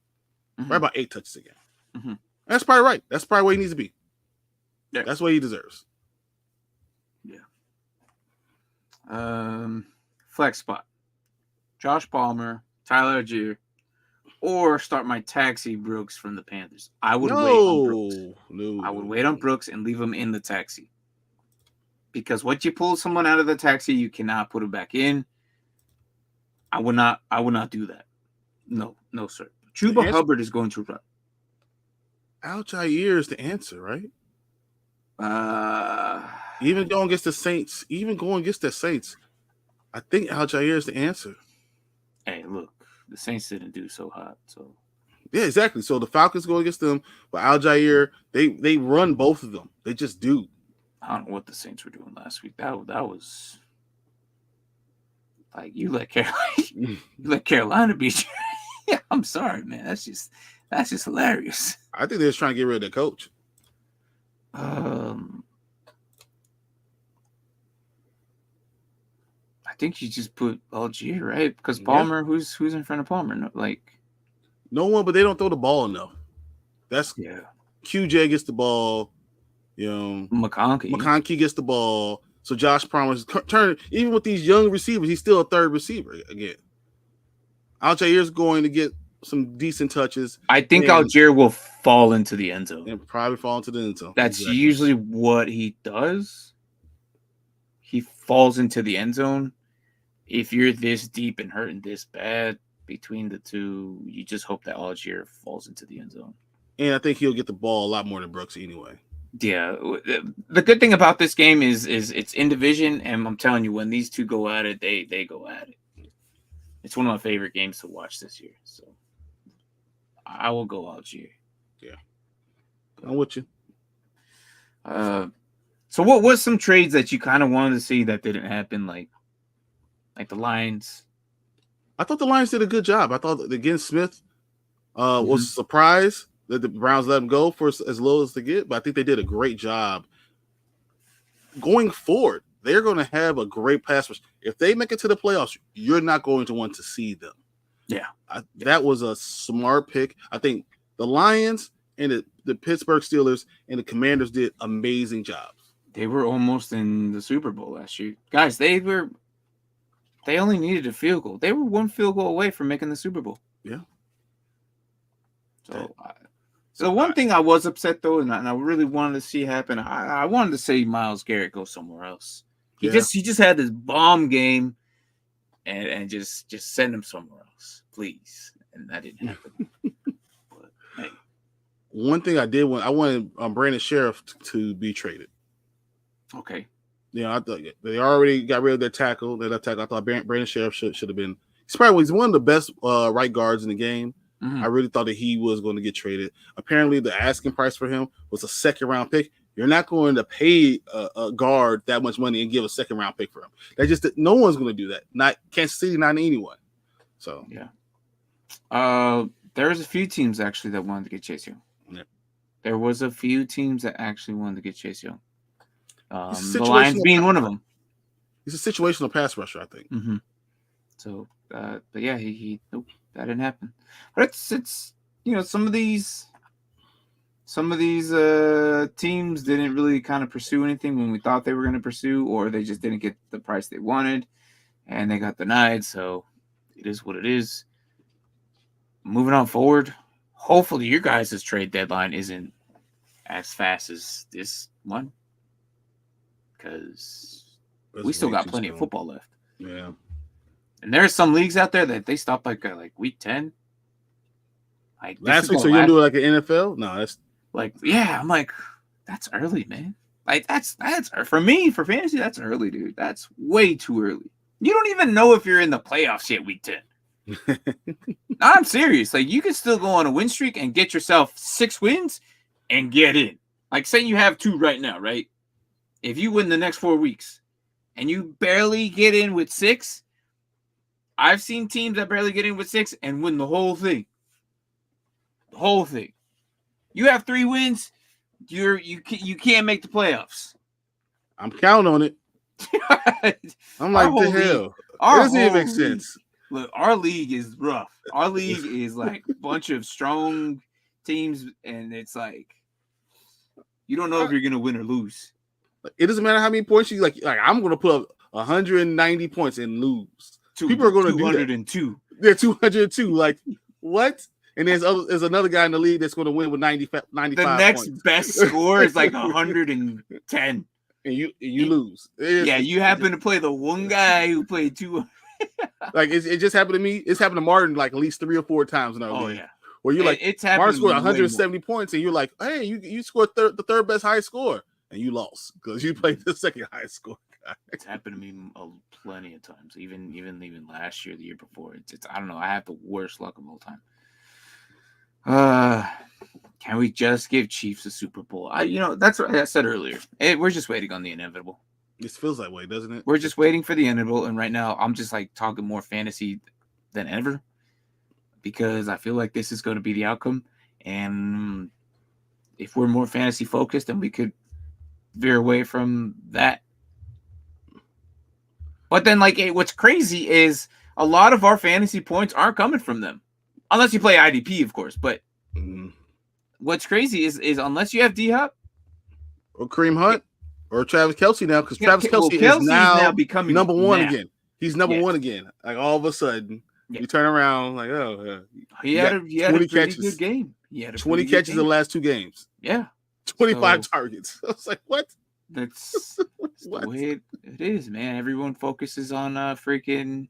Mm-hmm. Right about 8 touches a game. Mm-hmm. That's probably right. That's probably where he needs to be. Yeah. That's what he deserves. Yeah. Flex spot. Josh Palmer, Tyler Algier, or start my taxi Brooks from the Panthers. I would wait on Brooks. I would wait on Brooks and leave him in the taxi. Because once you pull someone out of the taxi, you cannot put him back in. I would not do that. No, sir. Chuba Hubbard is going to run. Algier is the answer, right? Even going against the Saints, I think Algier is the answer. Hey, look, the Saints didn't do so hot, so Yeah, exactly. So the Falcons go against them, but Algier, they run both of them. They just do. I don't know what the Saints were doing last week. That was like you let Carolina beat you. Yeah, I'm sorry, man. That's just hilarious. I think they're just trying to get rid of the coach. I think you just put Algier, right? Because Palmer, who's in front of Palmer? No one, but they don't throw the ball enough. That's yeah. QJ gets the ball. You know, McConkey gets the ball. So Josh Palmer's turn. Even with these young receivers, he's still a third receiver again. Algier's going to get some decent touches. I think Algier will fall into the end zone. And probably fall into the end zone. That's usually what he does. He falls into the end zone. If you're this deep and hurting this bad between the two, you just hope that Algier falls into the end zone. And I think he'll get the ball a lot more than Brooks anyway. Yeah. The good thing about this game is it's in division, and I'm telling you, when these two go at it, they go at it. It's one of my favorite games to watch this year. So I will go Algier. Yeah. I'm with you. So what was some trades that you kind of wanted to see that didn't happen, like the Lions? I thought the Lions did a good job. I thought against Smith was a surprise that the Browns let him go for as low as they get, but I think they did a great job. Going forward, they're going to have a great pass rush. If they make it to the playoffs, you're not going to want to see them. Yeah. That was a smart pick. I think the Lions and the Pittsburgh Steelers and the Commanders did amazing jobs. They were almost in the Super Bowl last year. Guys, they only needed a field goal. They were one field goal away from making the Super Bowl. Yeah. So one thing I was upset, though, and I really wanted to see happen, I wanted to see Myles Garrett go somewhere else. He just had this bomb game and just send him somewhere else, please. And that didn't happen. But, hey. One thing I wanted Brandon Sheriff to be traded. Okay. I thought they already got rid of their tackle. I thought Brandon Sheriff should have been. He's one of the best right guards in the game. Mm-hmm. I really thought that he was going to get traded. Apparently, the asking price for him was a second-round pick. You're not going to pay a guard that much money and give a second-round pick for him. No one's going to do that. Not Kansas City, not anyone. So yeah. There's a few teams actually that wanted to get Chase Young. Yeah. There was a few teams that actually wanted to get Chase Young. The Lions being one of them. He's a situational pass rusher, I think. Mm-hmm. So, but yeah, nope, that didn't happen. But it's some of these teams didn't really kind of pursue anything when we thought they were going to pursue, or they just didn't get the price they wanted, and they got denied. So it is what it is. Moving on forward, hopefully your guys' trade deadline isn't as fast as this one, because we still got plenty of football left. Yeah. And there's some leagues out there that they stop like week 10. Like last week, so you're gonna do it like an NFL? No, that's I'm like, that's early, man. Like that's for me, for fantasy, that's early, dude. That's way too early. You don't even know if you're in the playoffs yet, week 10. I'm serious. Like you can still go on a win streak and get yourself 6 wins and get in. Like say you have 2 right now, right? If you win the next 4 weeks and you barely get in with 6, I've seen teams that barely get in with 6 and win the whole thing. The whole thing. You have 3 wins, you can't make the playoffs. I'm counting on it. I'm like, the hell? It doesn't even make sense. Look, our league is rough. Our league is like a bunch of strong teams, and it's like you don't know if you're gonna win or lose. It doesn't matter how many points you like. I'm gonna put up 190 points and lose. People are going to do that. 202. They're 202. Like what? And there's another guy in the league that's going to win with 95 The next points. best score is like 110. And you lose. You happen to play the one guy who played 200. Like it just happened to me. It's happened to Martin like at least 3 or 4 times in our league. Yeah. Where you're like, it's Martin scored 170 points, and you're like, hey, you scored the third best high score, and you lost because you played the second highest score. It's happened to me plenty of times, even last year, the year before. It's I don't know. I have the worst luck of all time. Can we just give Chiefs a Super Bowl? That's what I said earlier. We're just waiting on the inevitable. This feels that way, doesn't it? We're just waiting for the inevitable, and right now I'm just like talking more fantasy than ever because I feel like this is going to be the outcome. And if we're more fantasy focused, then we could veer away from that. But then, what's crazy is a lot of our fantasy points aren't coming from them, unless you play IDP, of course. But what's crazy is unless you have D-Hop or Kareem Hunt or Travis Kelce now, because Travis Kelce is now becoming number one again. He's number one again. Like all of a sudden, you turn around like, he had a pretty good game. He had 20 catches in the last 2 games. Yeah, 25 targets. I was like, what? That's the way it is, man. Everyone focuses on freaking.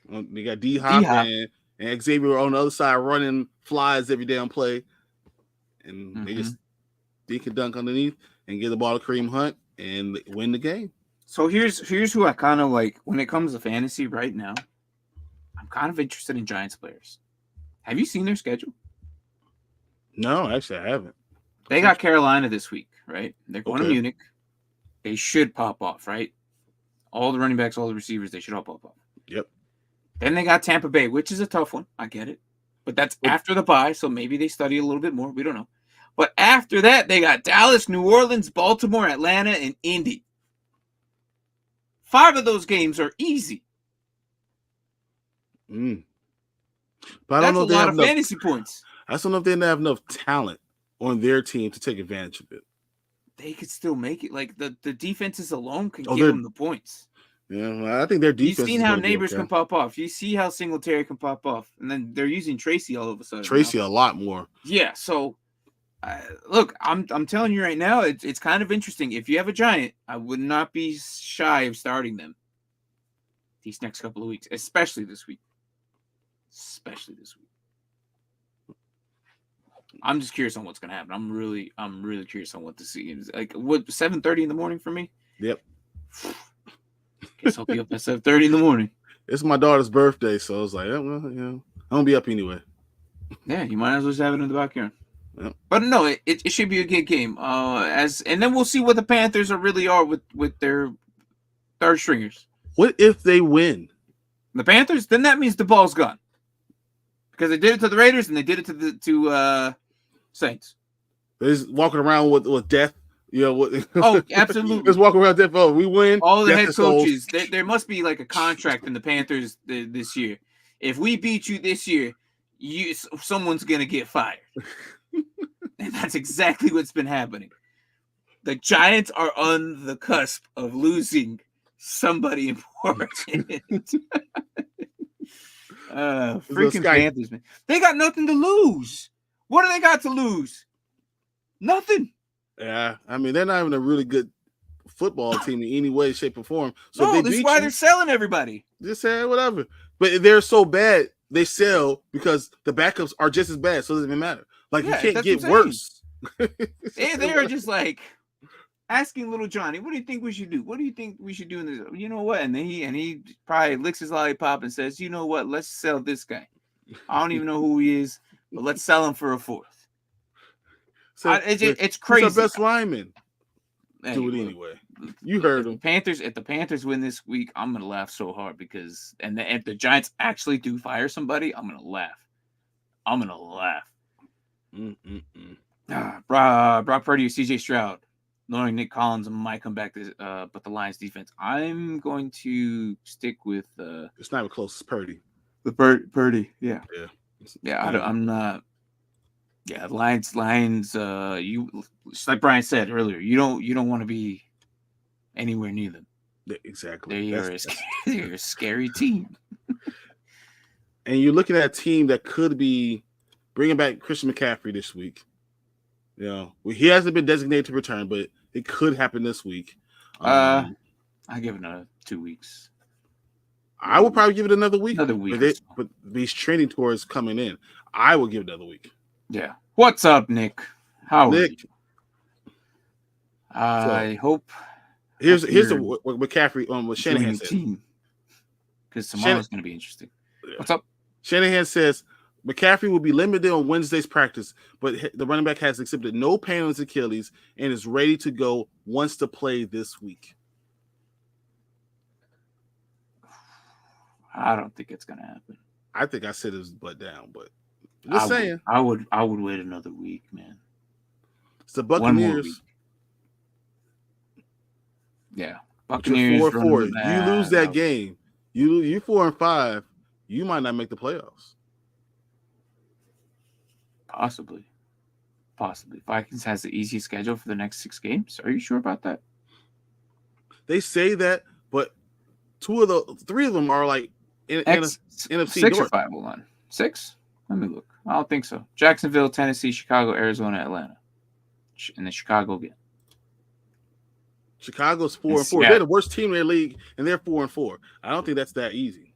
They got D-Hop and Xavier on the other side running flies every damn play, and they just dink and dunk underneath and get the ball to Kareem Hunt and win the game. So here's who I kind of like when it comes to fantasy right now. I'm kind of interested in Giants players. Have you seen their schedule? No, actually, I haven't. They got Carolina this week, right? They're going to Munich. They should pop off, right? All the running backs, all the receivers, they should all pop off. Yep. Then they got Tampa Bay, which is a tough one. I get it. But that's after the bye, so maybe they study a little bit more. We don't know. But after that, they got Dallas, New Orleans, Baltimore, Atlanta, and Indy. 5 of those games are easy. But I don't know if they have enough fantasy points. I just don't know if they have enough talent on their team to take advantage of it. They could still make it. Like the defenses alone can give them the points. Yeah, well, I think their defense. You've seen how Neighbors can pop off. You see how Singletary can pop off, and then they're using Tracy all of a sudden. Tracy a lot more. Yeah. So, look, I'm telling you right now, it's kind of interesting. If you have a Giant, I would not be shy of starting them these next couple of weeks, especially this week. I'm just curious on what's gonna happen. I'm really curious on what to see. It's like what 7:30 in the morning for me. Yep. Guess I'll be up at 7:30 in the morning. It's my daughter's birthday, so I was like, I'm gonna be up anyway. Yeah, you might as well just have it in the backyard. Yep. But no, it should be a good game. And then we'll see what the Panthers really are with their third stringers. What if they win? The Panthers? Then that means the ball's gone. Because they did it to the Raiders and they did it to Saints. They're just walking around with death. Oh, absolutely. Just walking around death. Oh, we win. All the head coaches. There must be like a contract in the Panthers this year. If we beat you this year, someone's going to get fired. And that's exactly what's been happening. The Giants are on the cusp of losing somebody important. Freaking Panthers, man. They got nothing to lose. What do they got to lose? Nothing. Yeah, I mean, they're not even a really good football team in any way, shape, or form. So no, this is why they're selling everybody. Just say whatever. But they're so bad, they sell because the backups are just as bad, so it doesn't even matter. Like, you can't get worse. They are just like asking little Johnny, what do you think we should do? What do you think we should do in this? You know what? And then he probably licks his lollipop and says, you know what? Let's sell this guy. I don't even know who he is, but let's sell him for a 4th. So it's crazy. He's our best lineman. Do it anyway. You heard him. If the Panthers win this week, I'm gonna laugh so hard because if the Giants actually do fire somebody, I'm gonna laugh. Brock Purdy or CJ Stroud, knowing Nick Collins might come back but the Lions defense, I'm going to stick with it's not even close. It's Purdy. Purdy, yeah. I'm not. Yeah, Lions. You just like Brian said earlier. You don't want to be anywhere near them. Exactly. They're a scary team. And you're looking at a team that could be bringing back Christian McCaffrey this week. He hasn't been designated to return, but it could happen this week. I give it another 2 weeks. I would probably give it another week. But he's trending towards coming in. I will give it another week. Yeah. What's up, Nick? How are you? I hope. Here's what McCaffrey what Shanahan said. Because tomorrow's going to be interesting. Yeah. What's up? Shanahan says McCaffrey will be limited on Wednesday's practice, but the running back has exhibited no pain on his Achilles and is ready to go once to play this week. I don't think it's gonna happen. I think I sit his butt down, but I would wait another week, man. It's the Buccaneers. Yeah, Buccaneers. You're 4-4. You lose that game. You 4-5. You might not make the playoffs. Possibly. Vikings has the easiest schedule for the next 6 games. Are you sure about that? They say that, but 3 of them are like in NFC 6 North. or 5 will on 6. Let me look. I don't think so. Jacksonville, Tennessee, Chicago, Arizona, Atlanta, and then Chicago again. Chicago's 4-4. Yeah. They're the worst team in their league, and they're 4-4. I don't think that's that easy.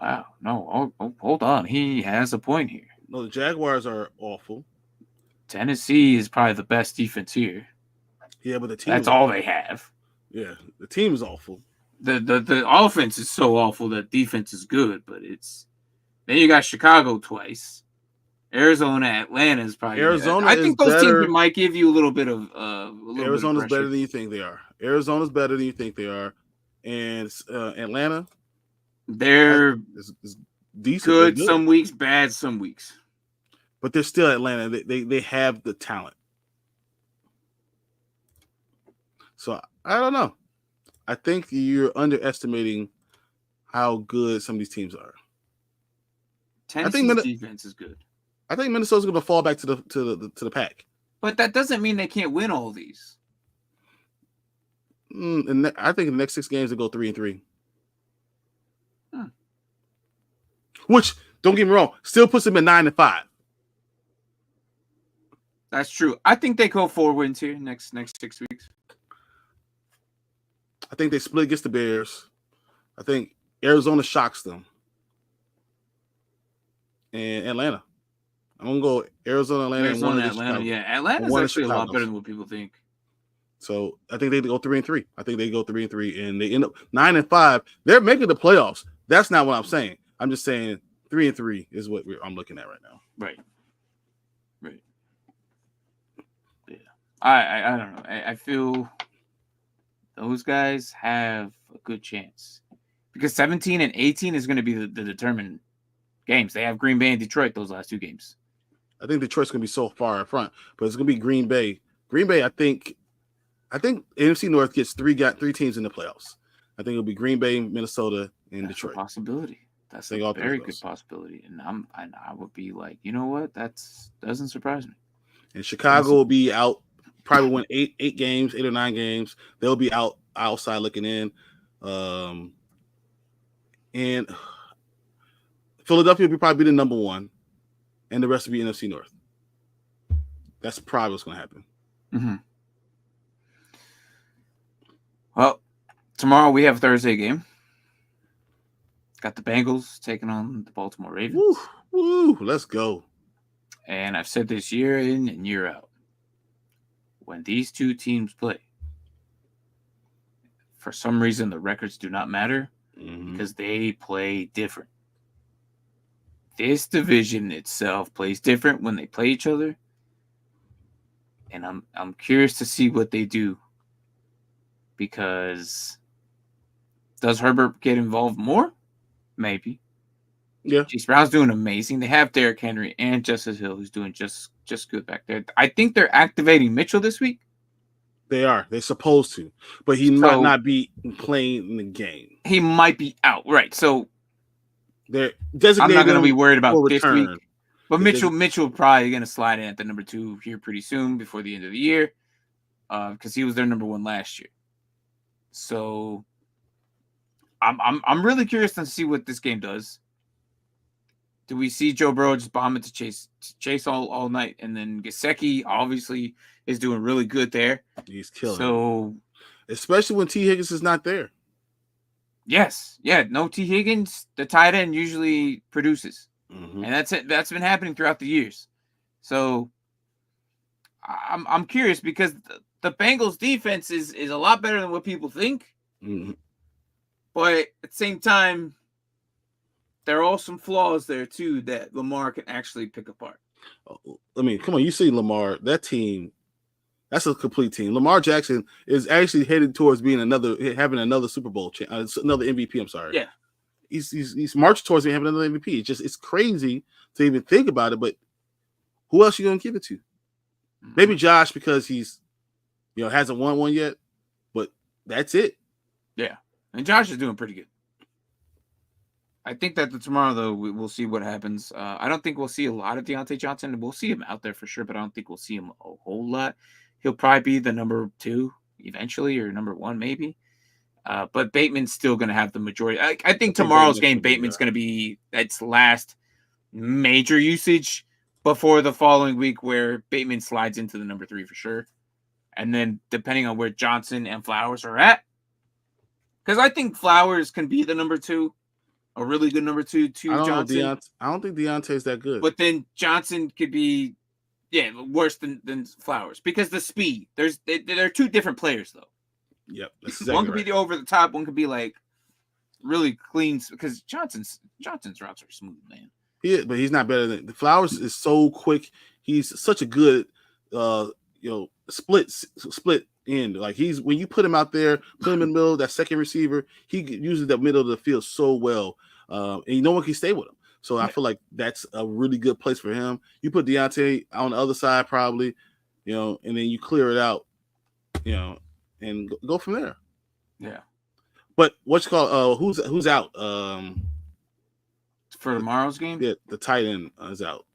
Wow. No. Oh, hold on. He has a point here. No, the Jaguars are awful. Tennessee is probably the best defense here. Yeah, but the team. That's all they have. Yeah, the team is awful. The offense is so awful that defense is good, but it's then you got Chicago twice. Arizona, Atlanta is probably. I think those teams might give you a little bit of. Arizona's better than you think they are. Arizona's better than you think they are, and Atlanta. They're is decent. Good some weeks, bad some weeks. But they're still Atlanta. They have the talent. So I don't know. I think you're underestimating how good some of these teams are. Tennessee's defense is good. I think Minnesota's going to fall back to the pack. But that doesn't mean they can't win all these. And I think in the next 6 games they go 3-3. Which, don't get me wrong, still puts them at 9-5. That's true. I think they go 4 wins here next 6 weeks. I think they split against the Bears. I think Arizona shocks them. And Atlanta. I'm going to go Arizona, Atlanta. Yeah, Atlanta's actually a lot better than what people think. So I think they go 3-3. I think they go 3-3, and they end up 9-5. They're making the playoffs. That's not what I'm saying. I'm just saying 3-3 is what I'm looking at right now. Right. Yeah. I don't know. I feel those guys have a good chance because 17 and 18 is going to be the determined games. They have Green Bay and Detroit those last 2 games. I think Detroit's going to be so far in front, but it's going to be Green Bay. Green Bay, I think NFC North gets 3 teams in the playoffs. I think it'll be Green Bay, Minnesota, and Detroit. A possibility. That's a very good possibility. And I would be like, you know what? That doesn't surprise me. And Chicago will be out, probably win 8 games, 8 or 9 games. They'll be outside looking in. And Philadelphia will probably be the number 1, and the rest will be NFC North. That's probably what's going to happen. Mm-hmm. Well, tomorrow we have a Thursday game. Got the Bengals taking on the Baltimore Ravens. Woo, let's go. And I've said this year in and year out. When these 2 teams play, for some reason the records do not matter because they play different. This division itself plays different when they play each other. And I'm curious to see what they do. Because does Herbert get involved more? Maybe. Yeah. Chase Brown's doing amazing. They have Derrick Henry and Justice Hill, who's doing just good back there. I think they're activating Mitchell this week. They are. They're supposed to. But he might not be playing in the game. He might be out. Right. So they're I'm not going to be worried about this return. Week. But Mitchell probably going to slide in at the number 2 here pretty soon before the end of the year because he was their number 1 last year. So I'm really curious to see what this game does. Do we see Joe Burrow just bomb it to chase all night, and then Gesicki obviously is doing really good there. He's killing. So, especially when T. Higgins is not there. Yes, no T. Higgins, the tight end usually produces, and that's it. That's been happening throughout the years. So, I'm curious because the Bengals defense is a lot better than what people think. But at the same time, there are all some flaws there too that Lamar can actually pick apart. I mean, come on, you see Lamar, that team, that's a complete team. Lamar Jackson is actually headed towards being having another Super Bowl, another MVP. I'm sorry. Yeah. He's marched towards having another MVP. It's crazy to even think about it, but who else are you going to give it to? Maybe Josh, because he's, hasn't won one yet, but that's it. Yeah. And Josh is doing pretty good. I think that tomorrow, though, we'll see what happens. I don't think we'll see a lot of Deontay Johnson. We'll see him out there for sure, but I don't think we'll see him a whole lot. He'll probably be the number 2 eventually, or number 1 maybe. But Bateman's still going to have the majority. I think tomorrow's game, Bateman's going to be its last major usage before the following week, where Bateman slides into the number 3 for sure. And then depending on where Johnson and Flowers are at, because I think Flowers can be the number 2. A really good number 2 to Johnson. I don't think Deontay's that good. But then Johnson could be, worse than Flowers because the speed. They're 2 different players though. Yep, that's exactly one could be the over the top. One could be like really clean because Johnson's routes are smooth, man. Yeah, but he's not better than the Flowers. Is so quick. He's such a good, split end. Like when you put him out there, put him in the middle, that second receiver, he uses the middle of the field so well. And no one can stay with him. So I feel like that's a really good place for him. You put Deontay on the other side, probably, and then you clear it out, and go from there. Yeah. But what's called? Who's out? For tomorrow's game? Yeah, the tight end is out.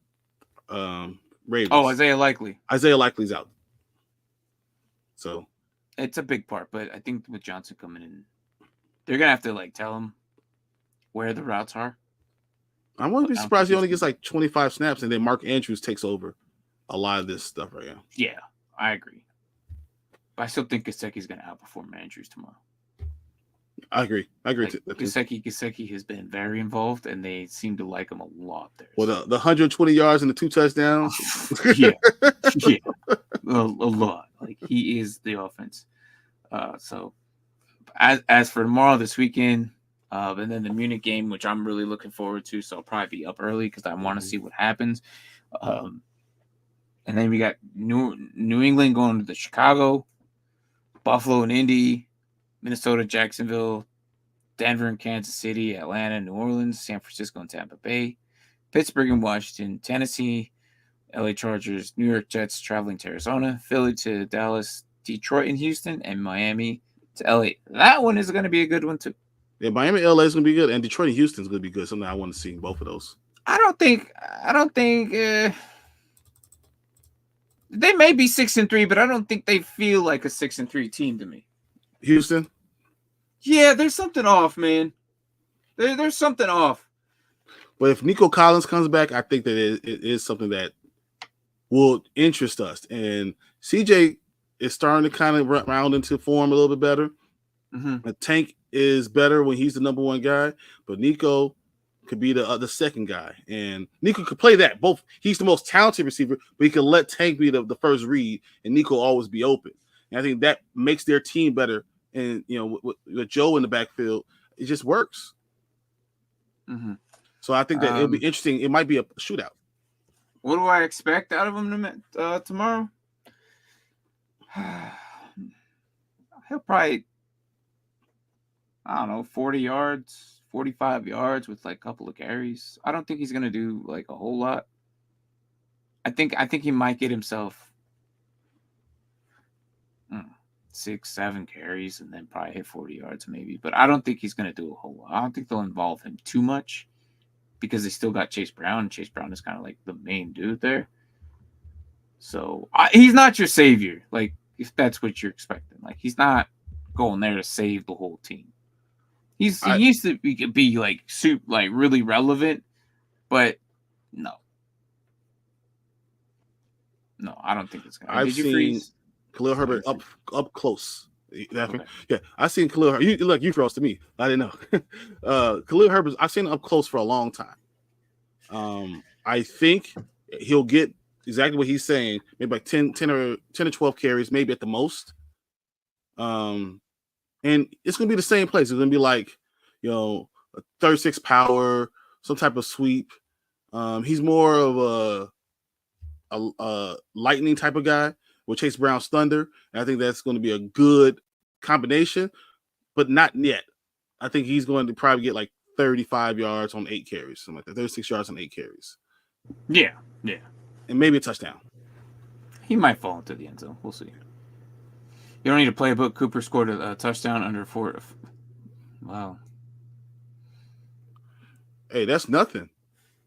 Ravens. Oh, Isaiah Likely. Isaiah Likely's out. So it's a big part, but I think with Johnson coming in, they're gonna have to tell him where the routes are. I wouldn't be surprised he only gets 25 snaps, and then Mark Andrews takes over a lot of this stuff right now. Yeah, I agree. But I still think Gesicki's gonna outperform Andrews tomorrow. I agree. Gesicki has been very involved, and they seem to like him a lot there. Well, the 120 yards and the 2 touchdowns. yeah, a lot. He is the offense. So, as for tomorrow, this weekend, and then the Munich game, which I'm really looking forward to, so I'll probably be up early because I want to see what happens. And then we got New England going to Chicago, Buffalo and Indy, Minnesota, Jacksonville, Denver and Kansas City, Atlanta, New Orleans, San Francisco and Tampa Bay, Pittsburgh and Washington, Tennessee, LA Chargers, New York Jets traveling to Arizona, Philly to Dallas, Detroit and Houston, and Miami to LA. That one is going to be a good one too. Yeah, Miami, LA is going to be good, and Detroit and Houston is going to be good. Something I want to see in both of those. I don't think they may be 6-3, but I don't think they feel like a 6-3 team to me. Houston? Yeah, there's something off, man. There's something off. But if Nico Collins comes back, I think that it is something that will interest us. And CJ is starting to kind of round into form a little bit better. Mm-hmm. The Tank is better when he's the number 1 guy, but Nico could be the second guy. And Nico could play that. Both. He's the most talented receiver, but he could let Tank be the first read, and Nico always be open. And I think that makes their team better. And, with Joe in the backfield, it just works. Mm-hmm. So I think that it'll be interesting. It might be a shootout. What do I expect out of him tomorrow? He'll probably, 40 yards, 45 yards with a couple of carries. I don't think he's going to do a whole lot. I think he might get himself 6-7 carries and then probably hit 40 yards maybe. But I don't think he's going to do a whole lot. I don't think they'll involve him too much because they still got Chase Brown. Chase Brown is kind of the main dude there. So he's not your savior, if that's what you're expecting. He's not going there to save the whole team. He used to be super, really relevant, but no, I don't think it's gonna. I've seen Khalil Herbert up close. Okay. Yeah, I've seen Khalil Herbert. You froze to me. I didn't know. Khalil Herbert, I've seen him up close for a long time. I think he'll get exactly what he's saying, maybe 10 or 12 carries, maybe at the most. And it's going to be the same place. It's going to be a 36 power, some type of sweep. He's more of a lightning type of guy with Chase Brown's thunder, and I think that's going to be a good combination, but not yet. I think he's going to probably get like 35 yards on 8 carries, something like that. 36 yards on 8 carries. Yeah. And maybe a touchdown. He might fall into the end zone. We'll see. You don't need a playbook. Cooper scored a touchdown under 4. Wow. Hey, that's nothing.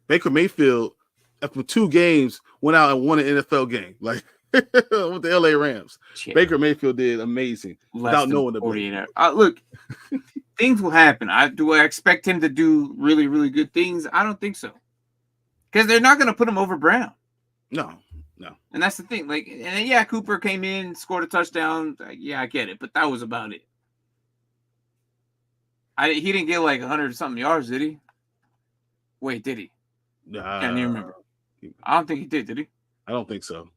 Baker Mayfield, after 2 games, went out and won an NFL game. Like, with the LA Rams. Yeah. Baker Mayfield did amazing without knowing the 48 hours. Look, things will happen. Do I expect him to do really, really good things? I don't think so. Because they're not going to put him over Brown. No. And that's the thing. Like, and yeah, Cooper came in, scored a touchdown. Yeah, I get it. But that was about it. He didn't get like 100-something yards, did he? Wait, did he? Can't even remember. I don't think he did he? I don't think so.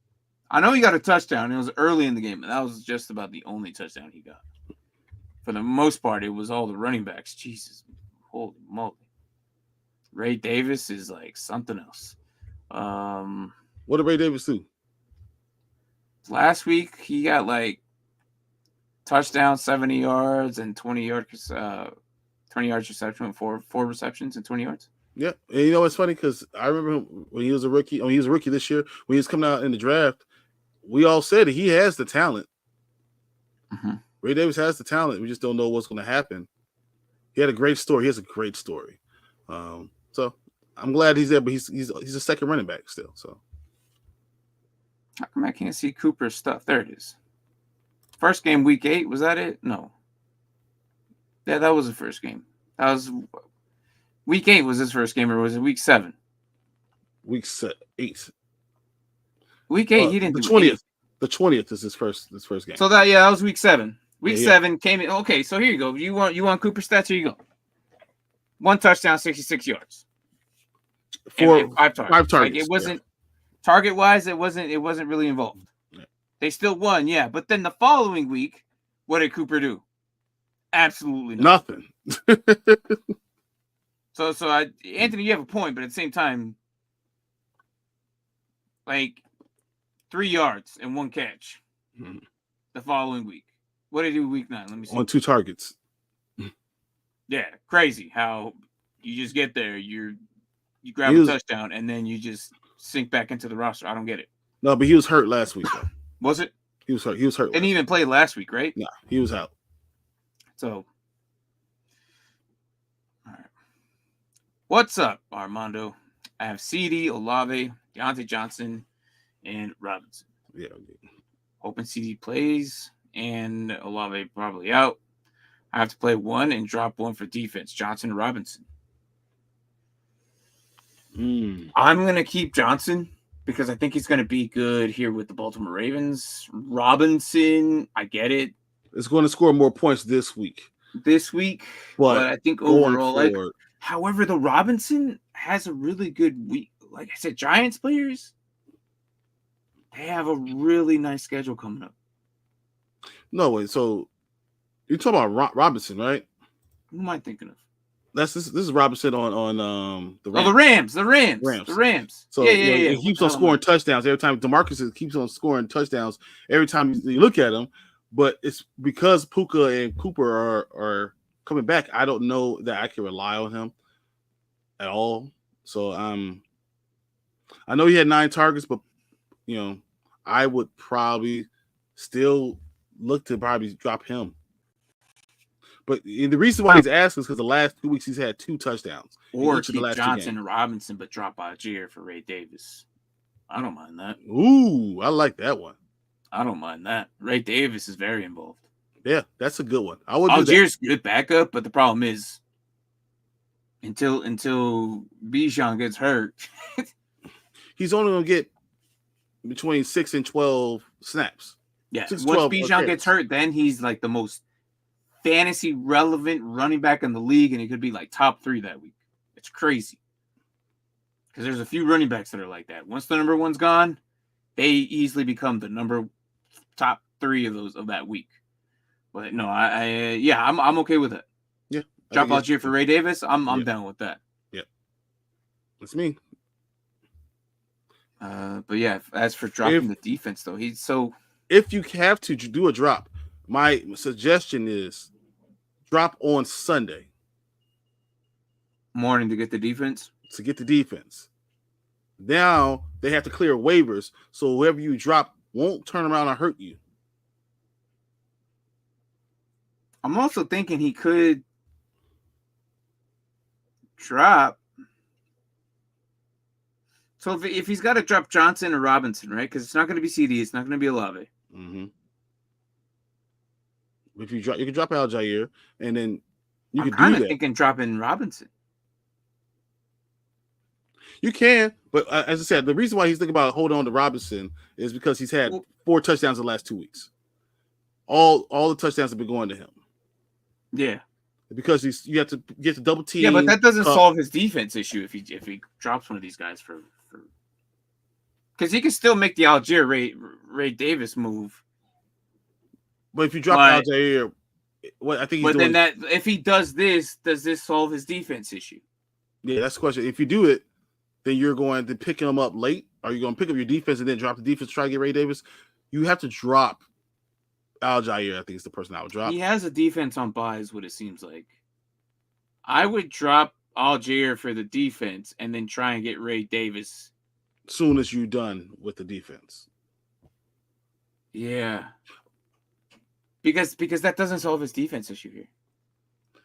I know he got a touchdown. It was early in the game, and that was just about the only touchdown he got. For the most part, it was all the running backs. Jesus, holy moly. Ray Davis is like something else. What did Ray Davis do? Last week, he got like touchdown, 70 yards, and 20 yards reception with four receptions and 20 yards. Yeah, and you know what's funny? Because I remember when he was a rookie. He was a rookie this year. When he was coming out in the draft, we all said that he has the talent. Mm-hmm. Ray Davis has the talent. We just don't know what's going to happen. He had a great story. He has a great story. So I'm glad he's there, but he's a second running back still. So how come I can't see Cooper's stuff? There it is. First game, week 8. Was that it? No. Yeah, that was the first game. That was week 8 was his first game, or was it week 7? Week 8. Week 8, he didn't the do 20th. 8. The 20th is his first game. So that was week 7. Week 7 came in. Okay, so here you go. You want Cooper stats? Here you go. 1 touchdown, 66 yards. 5 targets. Like it wasn't target wise. It wasn't really involved. Yeah. They still won, yeah. But then the following week, what did Cooper do? Absolutely nothing. So Anthony, you have a point, but at the same time, like 3 yards and 1 catch. Mm-hmm. The following week. What did he do week 9? Let me see. On 2 targets. Yeah, crazy how you just get there, you grab a touchdown, and then you just sink back into the roster. I don't get it. No, but he was hurt last week, though. Was it? He was hurt. Didn't even play last week, right? No, he was out. So, all right. What's up, Armando? I have CD, Olave, Deontay Johnson, and Robinson. Yeah. Okay. Hoping CD plays, and Olave probably out. I have to play 1 and drop 1 for defense. Johnson, Robinson. I'm going to keep Johnson because I think he's going to be good here with the Baltimore Ravens. Robinson, I get it. It's going to score more points this week. But I think overall, however, the Robinson has a really good week. Like I said, Giants players, they have a really nice schedule coming up. No, wait, so you're talking about Robinson, right? Who am I thinking of? This is Robinson on the Rams. The Rams. So yeah. He keeps on scoring touchdowns every time. DeMarcus keeps on scoring touchdowns every time you look at him. But it's because Puka and Cooper are coming back. I don't know that I can rely on him at all. So I know he had 9 targets, but I would probably still look to probably drop him. But the reason why he's asking is because the last 2 weeks he's had 2 touchdowns. Or keep Johnson and Robinson, but drop Algier for Ray Davis. I don't mind that. Ooh, I like that one. I don't mind that. Ray Davis is very involved. Yeah, that's a good one. I would. Algier's good backup, but the problem is until Bijan gets hurt, he's only going to get between 6 and 12 snaps. Yeah, once Bijan gets hurt, then he's like the most fantasy relevant running back in the league, and he could be like top 3 that week. It's crazy because there's a few running backs that are like that. Once the number 1's gone, they easily become the top 3 of that week. But no, I'm okay with it. Yeah, drop Algier for Ray Davis. I'm down with that. Yeah, That's me. But yeah, as for dropping the defense, though, he's so. If you have to do a drop, my suggestion is drop on Sunday morning to get the defense. To get the defense. Now they have to clear waivers, so whoever you drop won't turn around and hurt you. I'm also thinking he could drop. So if he's got to drop Johnson or Robinson, right? Because it's not going to be CD, it's not going to be Olave. Mm-hmm. If you can drop Aljair, and then you can do that. I'm kind of thinking dropping Robinson. You can, but as I said, the reason why he's thinking about holding on to Robinson is because he's had 4 touchdowns in the last 2 weeks. All the touchdowns have been going to him. Yeah, because you have to get the double team. Yeah, but that doesn't solve his defense issue if he drops one of these guys for because he can still make the Algier Ray Davis move. But if you drop Algier, what I think he's doing. But then if he does this solve his defense issue? Yeah, that's the question. If you do it, then you're going to pick him up late. Are you going to pick up your defense and then drop the defense to try to get Ray Davis? You have to drop Algier. I think is the person I would drop. He has a defense on bye, is what it seems like. I would drop Algier for the defense and then try and get Ray Davis soon as you're done with the defense. Yeah. Because that doesn't solve his defense issue here.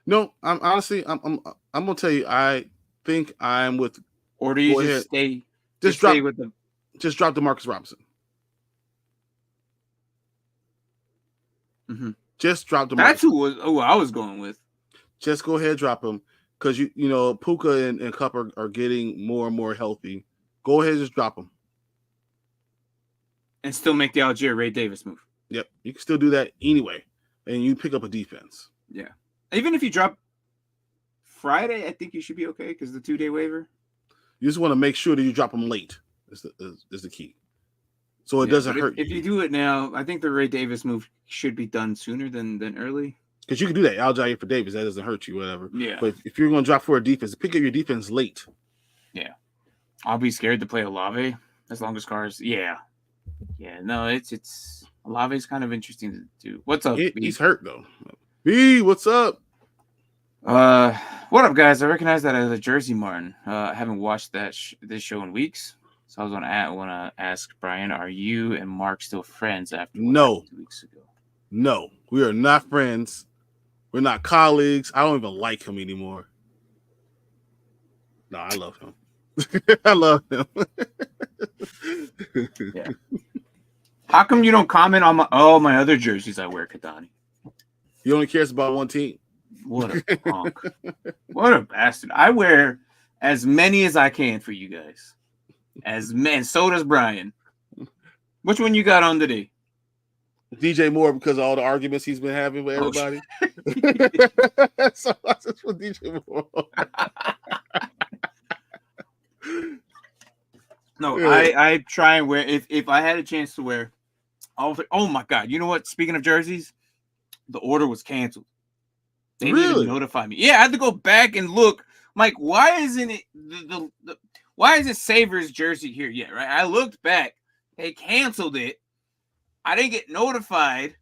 No, I'm gonna tell you, I think I'm with. Or do you just stay? Just drop with them. Just drop DeMarcus Robinson. Mm-hmm. Just drop DeMarcus. That's who I was going with. Just go ahead, drop him, because you know Puka and Cup are getting more and more healthy. Go ahead, just drop him, and still make the Algier Ray Davis move. Yep, you can still do that anyway, and you pick up a defense. Yeah, even if you drop Friday, I think you should be okay because the 2-day waiver. You just want to make sure that you drop them late. Is the key, so it doesn't hurt. If you do it now, I think the Ray Davis move should be done sooner than early. Because you can do that, Algier for Davis. That doesn't hurt you, whatever. Yeah. But if you're going to drop for a defense, pick up your defense late. Yeah. I'll be scared to play Olave as long as cars. Yeah. Yeah. No, it's Olave's kind of interesting to do. What's up? He's hurt though. B, what's up? What up, guys? I recognize that as a Jersey Martin. I haven't watched this show in weeks, so I was want to ask Brian: are you and Mark still friends after 2 weeks ago? No, we are not friends. We're not colleagues. I don't even like him anymore. No, I love him. I love him. Yeah. How come you don't comment on my other jerseys I wear, Kadani? He only cares about one team. What a punk. What a bastard. I wear as many as I can for you guys. So does Brian. Which one you got on today? DJ Moore, because of all the arguments he's been having with everybody. So that's just for DJ Moore. No, yeah. I try and wear if I had a chance to wear. Oh my God! You know what? Speaking of jerseys, the order was canceled. They didn't even notify me. Yeah, I had to go back and look. I'm like, why isn't it why is it Savers jersey here yet? Right? I looked back. They canceled it. I didn't get notified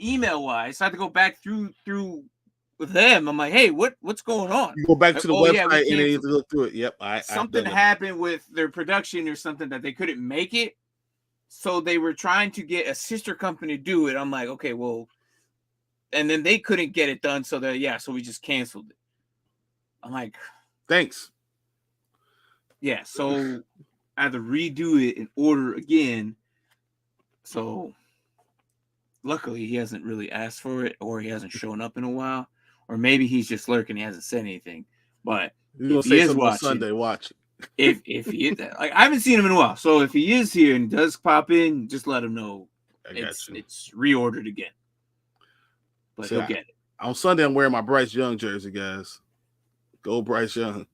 email-wise. So I had to go back through with them. I'm like, hey, what's going on? You go back to the website and then you have to look through it. Yep. Something happened with their production or something that they couldn't make it. So they were trying to get a sister company to do it. I'm like, okay, well, and then they couldn't get it done. So so we just canceled it. I'm like, thanks. Yeah. So I had to redo it and order again. So luckily he hasn't really asked for it, or he hasn't shown up in a while, or maybe he's just lurking. He hasn't said anything. But if he is watching Sunday, watch. If he is, like, I haven't seen him in a while, so if he is here and does pop in, just let him know it's reordered again. But he'll get it on Sunday. I'm wearing my Bryce Young jersey, guys. Go Bryce Young.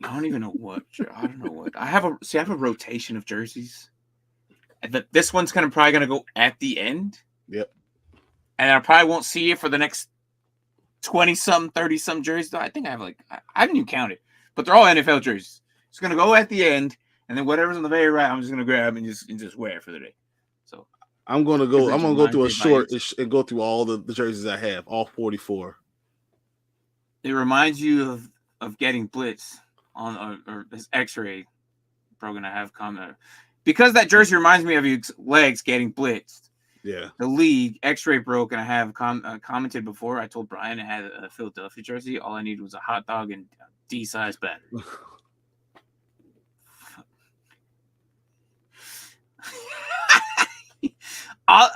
I don't even know what. I don't know what I have a rotation of jerseys. This one's probably gonna go at the end. Yep. And I probably won't see it for the next 20-some, 30-some jerseys. I think I have I haven't even counted, but they're all NFL jerseys. Just gonna go at the end, and then whatever's on the very right, I'm just gonna grab and just wear it for the day. So I'm gonna because go. it I'm just gonna go reminds through me a of my short age. and go through all the jerseys I have, all 44. It reminds you of getting blitzed on or this X-ray. Probably gonna have comment because that jersey reminds me of your legs getting blitzed. Yeah. The league X-ray broke, and I have commented before. I told Brian I had a Philadelphia jersey. All I needed was a hot dog and D-size battery.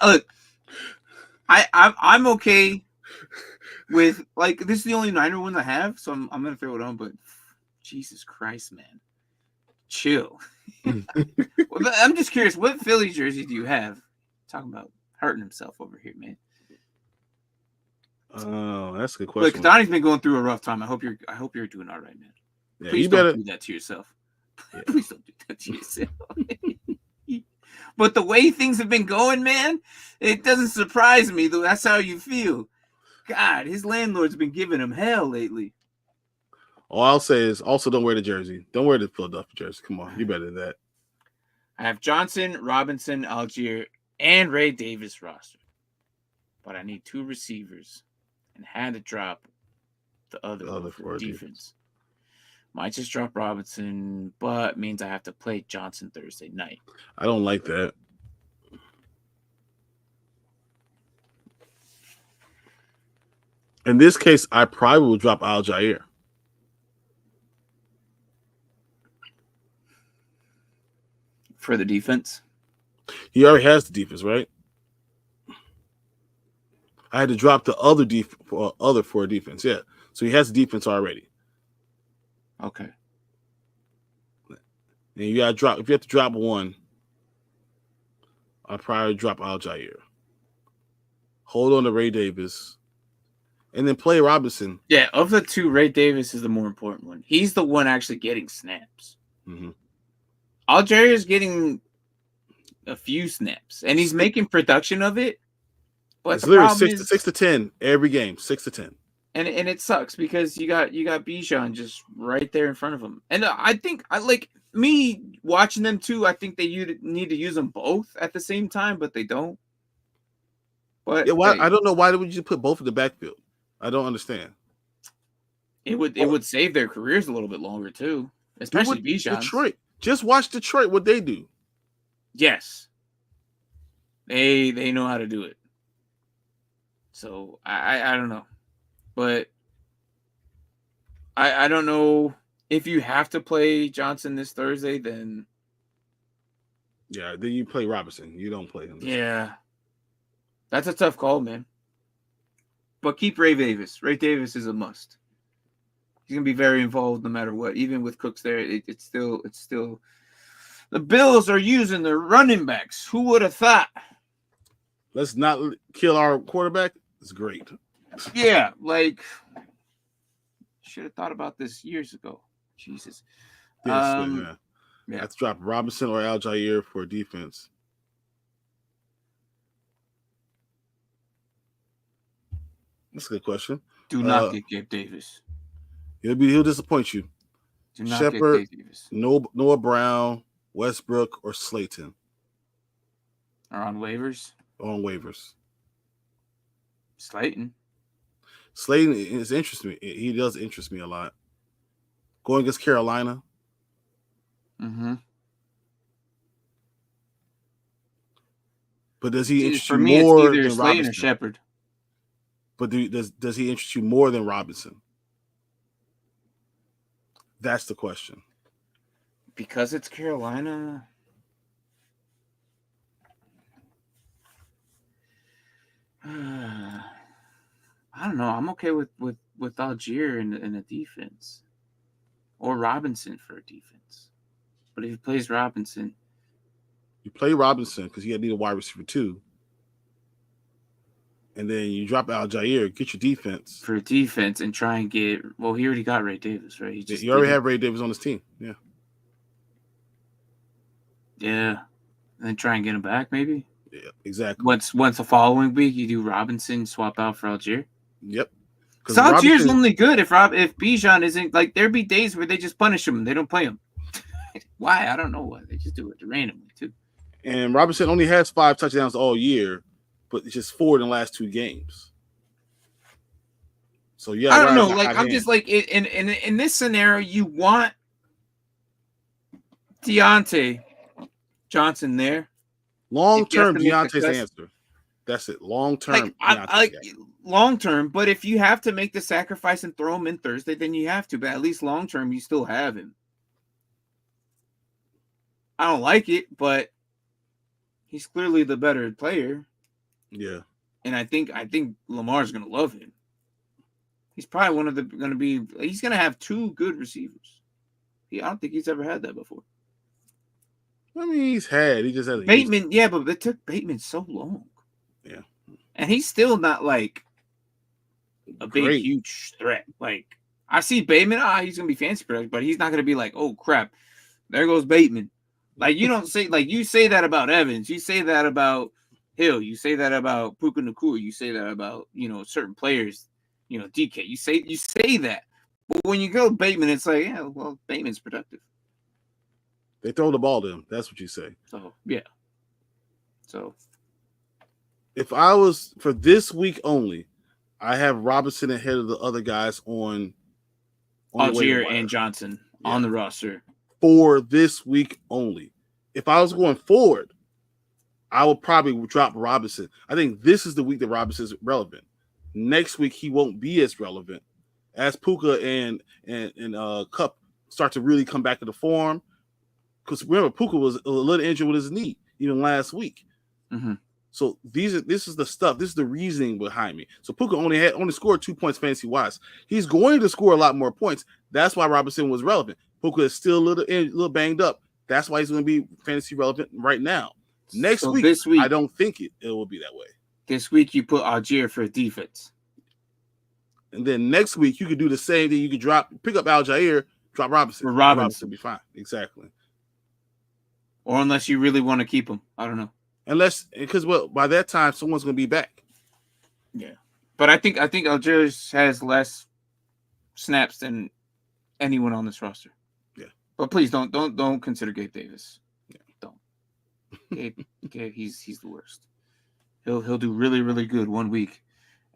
Look, I'm okay with like this is the only Niner one I have, so I'm gonna throw it on. But Jesus Christ, man, chill. I'm just curious, what Philly jersey do you have? Talking about hurting himself over here, man. Oh, that's a good question. Look, Donnie's been going through a rough time. I hope you're doing all right, man. Yeah, Please don't do that to yourself. Yeah. Please don't do that to yourself. But the way things have been going, man, it doesn't surprise me. Though that's how you feel. God, his landlord's been giving him hell lately. All I'll say is also don't wear the jersey. Don't wear the Philadelphia jersey. Come on, you better than that. I have Johnson, Robinson, Algier, and Ray Davis roster. But I need 2 receivers and had to drop the other for defense. Might just drop Robinson, but means I have to play Johnson Thursday night. I don't like that. In this case, I probably will drop Algier. For the defense? He already has the defense, right? I had to drop the other for a defense, yeah. So he has the defense already. Okay. And you gotta drop if you have to drop one, I'd probably drop Algier. Hold on to Ray Davis. And then play Robinson. Yeah, of the 2, Ray Davis is the more important one. He's the one actually getting snaps. Mm-hmm. Algier is getting a few snaps, and he's making production of it. But it's literally 6 to 10 every game, 6 to 10. And it sucks because you got Bijan just right there in front of him. And I think I like me watching them too. I think they need to use them both at the same time, but they don't. But yeah, why? I don't know why would you put both in the backfield? I don't understand. It would save their careers a little bit longer too, especially Bijan. Detroit. Just watch Detroit. What they do. Yes, they know how to do it. So I don't know, but I don't know if you have to play Johnson this Thursday. Then yeah, then you play Robinson. You don't play him. Yeah, that's a tough call, man. But keep Ray Davis. Ray Davis is a must. He's gonna be very involved no matter what. Even with Cooks there, it's still. The Bills are using their running backs. Who would have thought? Let's not kill our quarterback. It's great. Yeah, like should have thought about this years ago. Jesus. Yes, yeah. Let's drop Robinson or Algier for defense. That's a good question. Do not get Gabe Davis. He'll disappoint you. Do not Shepard, get Gabe Davis. Noah Brown, Westbrook, or Slayton. Are on waivers? On waivers. Slayton is interesting. He does interest me a lot. Going against Carolina. Mm-hmm. But does he interest For you me, more it's either than Slayton Robinson? or Shepard. But does he interest you more than Robinson? That's the question. Because it's Carolina. I don't know. I'm okay with Algier in the defense, or Robinson for a defense. But if he plays Robinson, you play Robinson because you need a wide receiver too, and then you drop Algier, get your defense for defense, and try and get. Well, he already got Ray Davis, right? He already had Ray Davis on his team. Yeah. Yeah, and then try and get him back, maybe. Yeah, exactly. Once the following week, you do Robinson, swap out for Algier. Yep. Because Algier's only good if Bijan isn't like. There'd be days where they just punish him, they don't play him. Why? I don't know why. They just do it randomly, too. And Robinson only has 5 touchdowns all year, but it's just 4 in the last 2 games. So, yeah. I don't know. Like, I'm just like, in this scenario, you want Deontay Johnson there. Long-term, Deontay's the answer. That's it. Long-term, long-term, but if you have to make the sacrifice and throw him in Thursday, then you have to. But at least long-term, you still have him. I don't like it, but he's clearly the better player. Yeah. And I think Lamar's going to love him. He's probably he's going to have 2 good receivers. I don't think he's ever had that before. I mean, he just had Bateman, yeah, but it took Bateman so long. Yeah. And he's still not like a big, huge threat. Like, I see Bateman, he's going to be fancy product, but he's not going to be like, oh, crap, there goes Bateman. Like, you don't say, like, you say that about Evans. You say that about Hill. You say that about Puka Nacua. You say that about, certain players, DK. You say that. But when you go Bateman, it's like, yeah, well, Bateman's productive. They throw the ball to him. That's what you say. So, yeah. So, if I was, for this week only, I have Robinson ahead of the other guys on Algier and Johnson on the roster. For this week only. If I was going forward, I would probably drop Robinson. I think this is the week that Robinson is relevant. Next week, he won't be as relevant. As Puka and Cup start to really come back into form. Because remember, Puka was a little injured with his knee even last week. Mm-hmm. So this is the stuff. This is the reasoning behind me. So Puka only scored 2 points fantasy wise. He's going to score a lot more points. That's why Robinson was relevant. Puka is still a little banged up. That's why he's going to be fantasy relevant right now. This week, I don't think it will be that way. This week you put Algier for defense. And then next week you could do the same thing. You could pick up Algier, drop Robinson. Robinson be fine. Exactly. Or unless you really want to keep him. I don't know. Because by that time someone's going to be back. Yeah. But I think Algier has less snaps than anyone on this roster. Yeah. But please don't consider Gabe Davis. Yeah. Don't. Gabe, he's the worst. He'll do really, really good 1 week.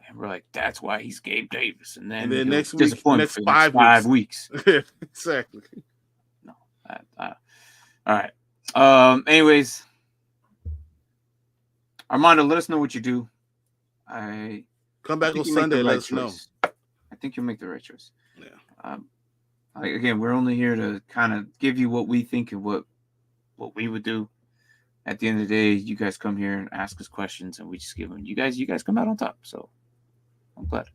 And we're like, that's why he's Gabe Davis. And then next week, next 5 weeks. Exactly. No. All right. Anyways, Armando, let us know what you do. Come back on Sunday. Let us know. I think you'll make the right choice. Yeah. Again, we're only here to kind of give you what we think and what we would do. At the end of the day, you guys come here and ask us questions, and we just give them. You guys come out on top. So I'm glad.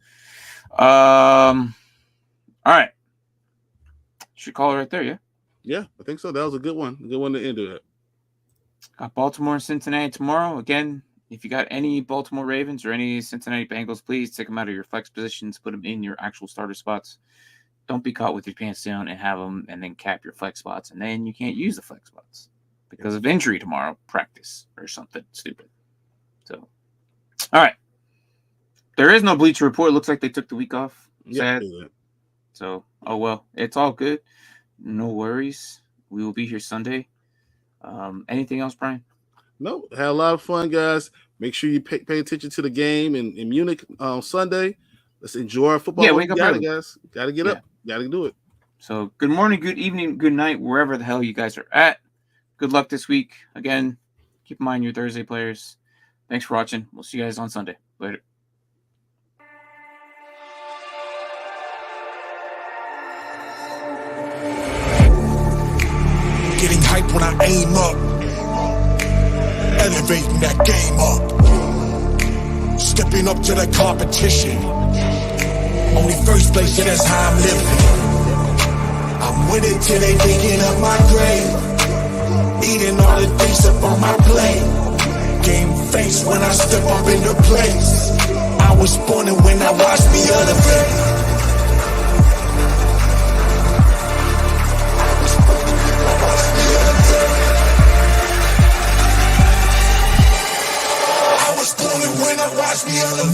All right. Should call it right there, yeah? Yeah, I think so. That was a good one. A good one to end it. Got Baltimore and Cincinnati tomorrow. Again, if you got any Baltimore Ravens or any Cincinnati Bengals, please take them out of your flex positions. Put them in your actual starter spots. Don't be caught with your pants down and have them and then cap your flex spots. And then you can't use the flex spots because of injury tomorrow, practice or something stupid. So, all right. There is no Bleacher Report. Looks like they took the week off. Sad. Yeah. So, oh well. It's all good. No worries. We will be here Sunday. Anything else, Brian? No. Had a lot of fun, guys. Make sure you pay attention to the game in Munich on Sunday. Let's enjoy our football. Yeah, wake up early, guys. Got to get up. Got to do it. So, good morning, good evening, good night, wherever the hell you guys are at. Good luck this week. Again, keep in mind your Thursday players. Thanks for watching. We'll see you guys on Sunday. Later. Getting hype when I aim up, elevating that game up, stepping up to the competition. Only first place, and that's how I'm living. I'm winning till they digging up my grave, eating all the things up on my plate. Game face when I step up in the place. I was born and when I watched me elevate. When I watch me on the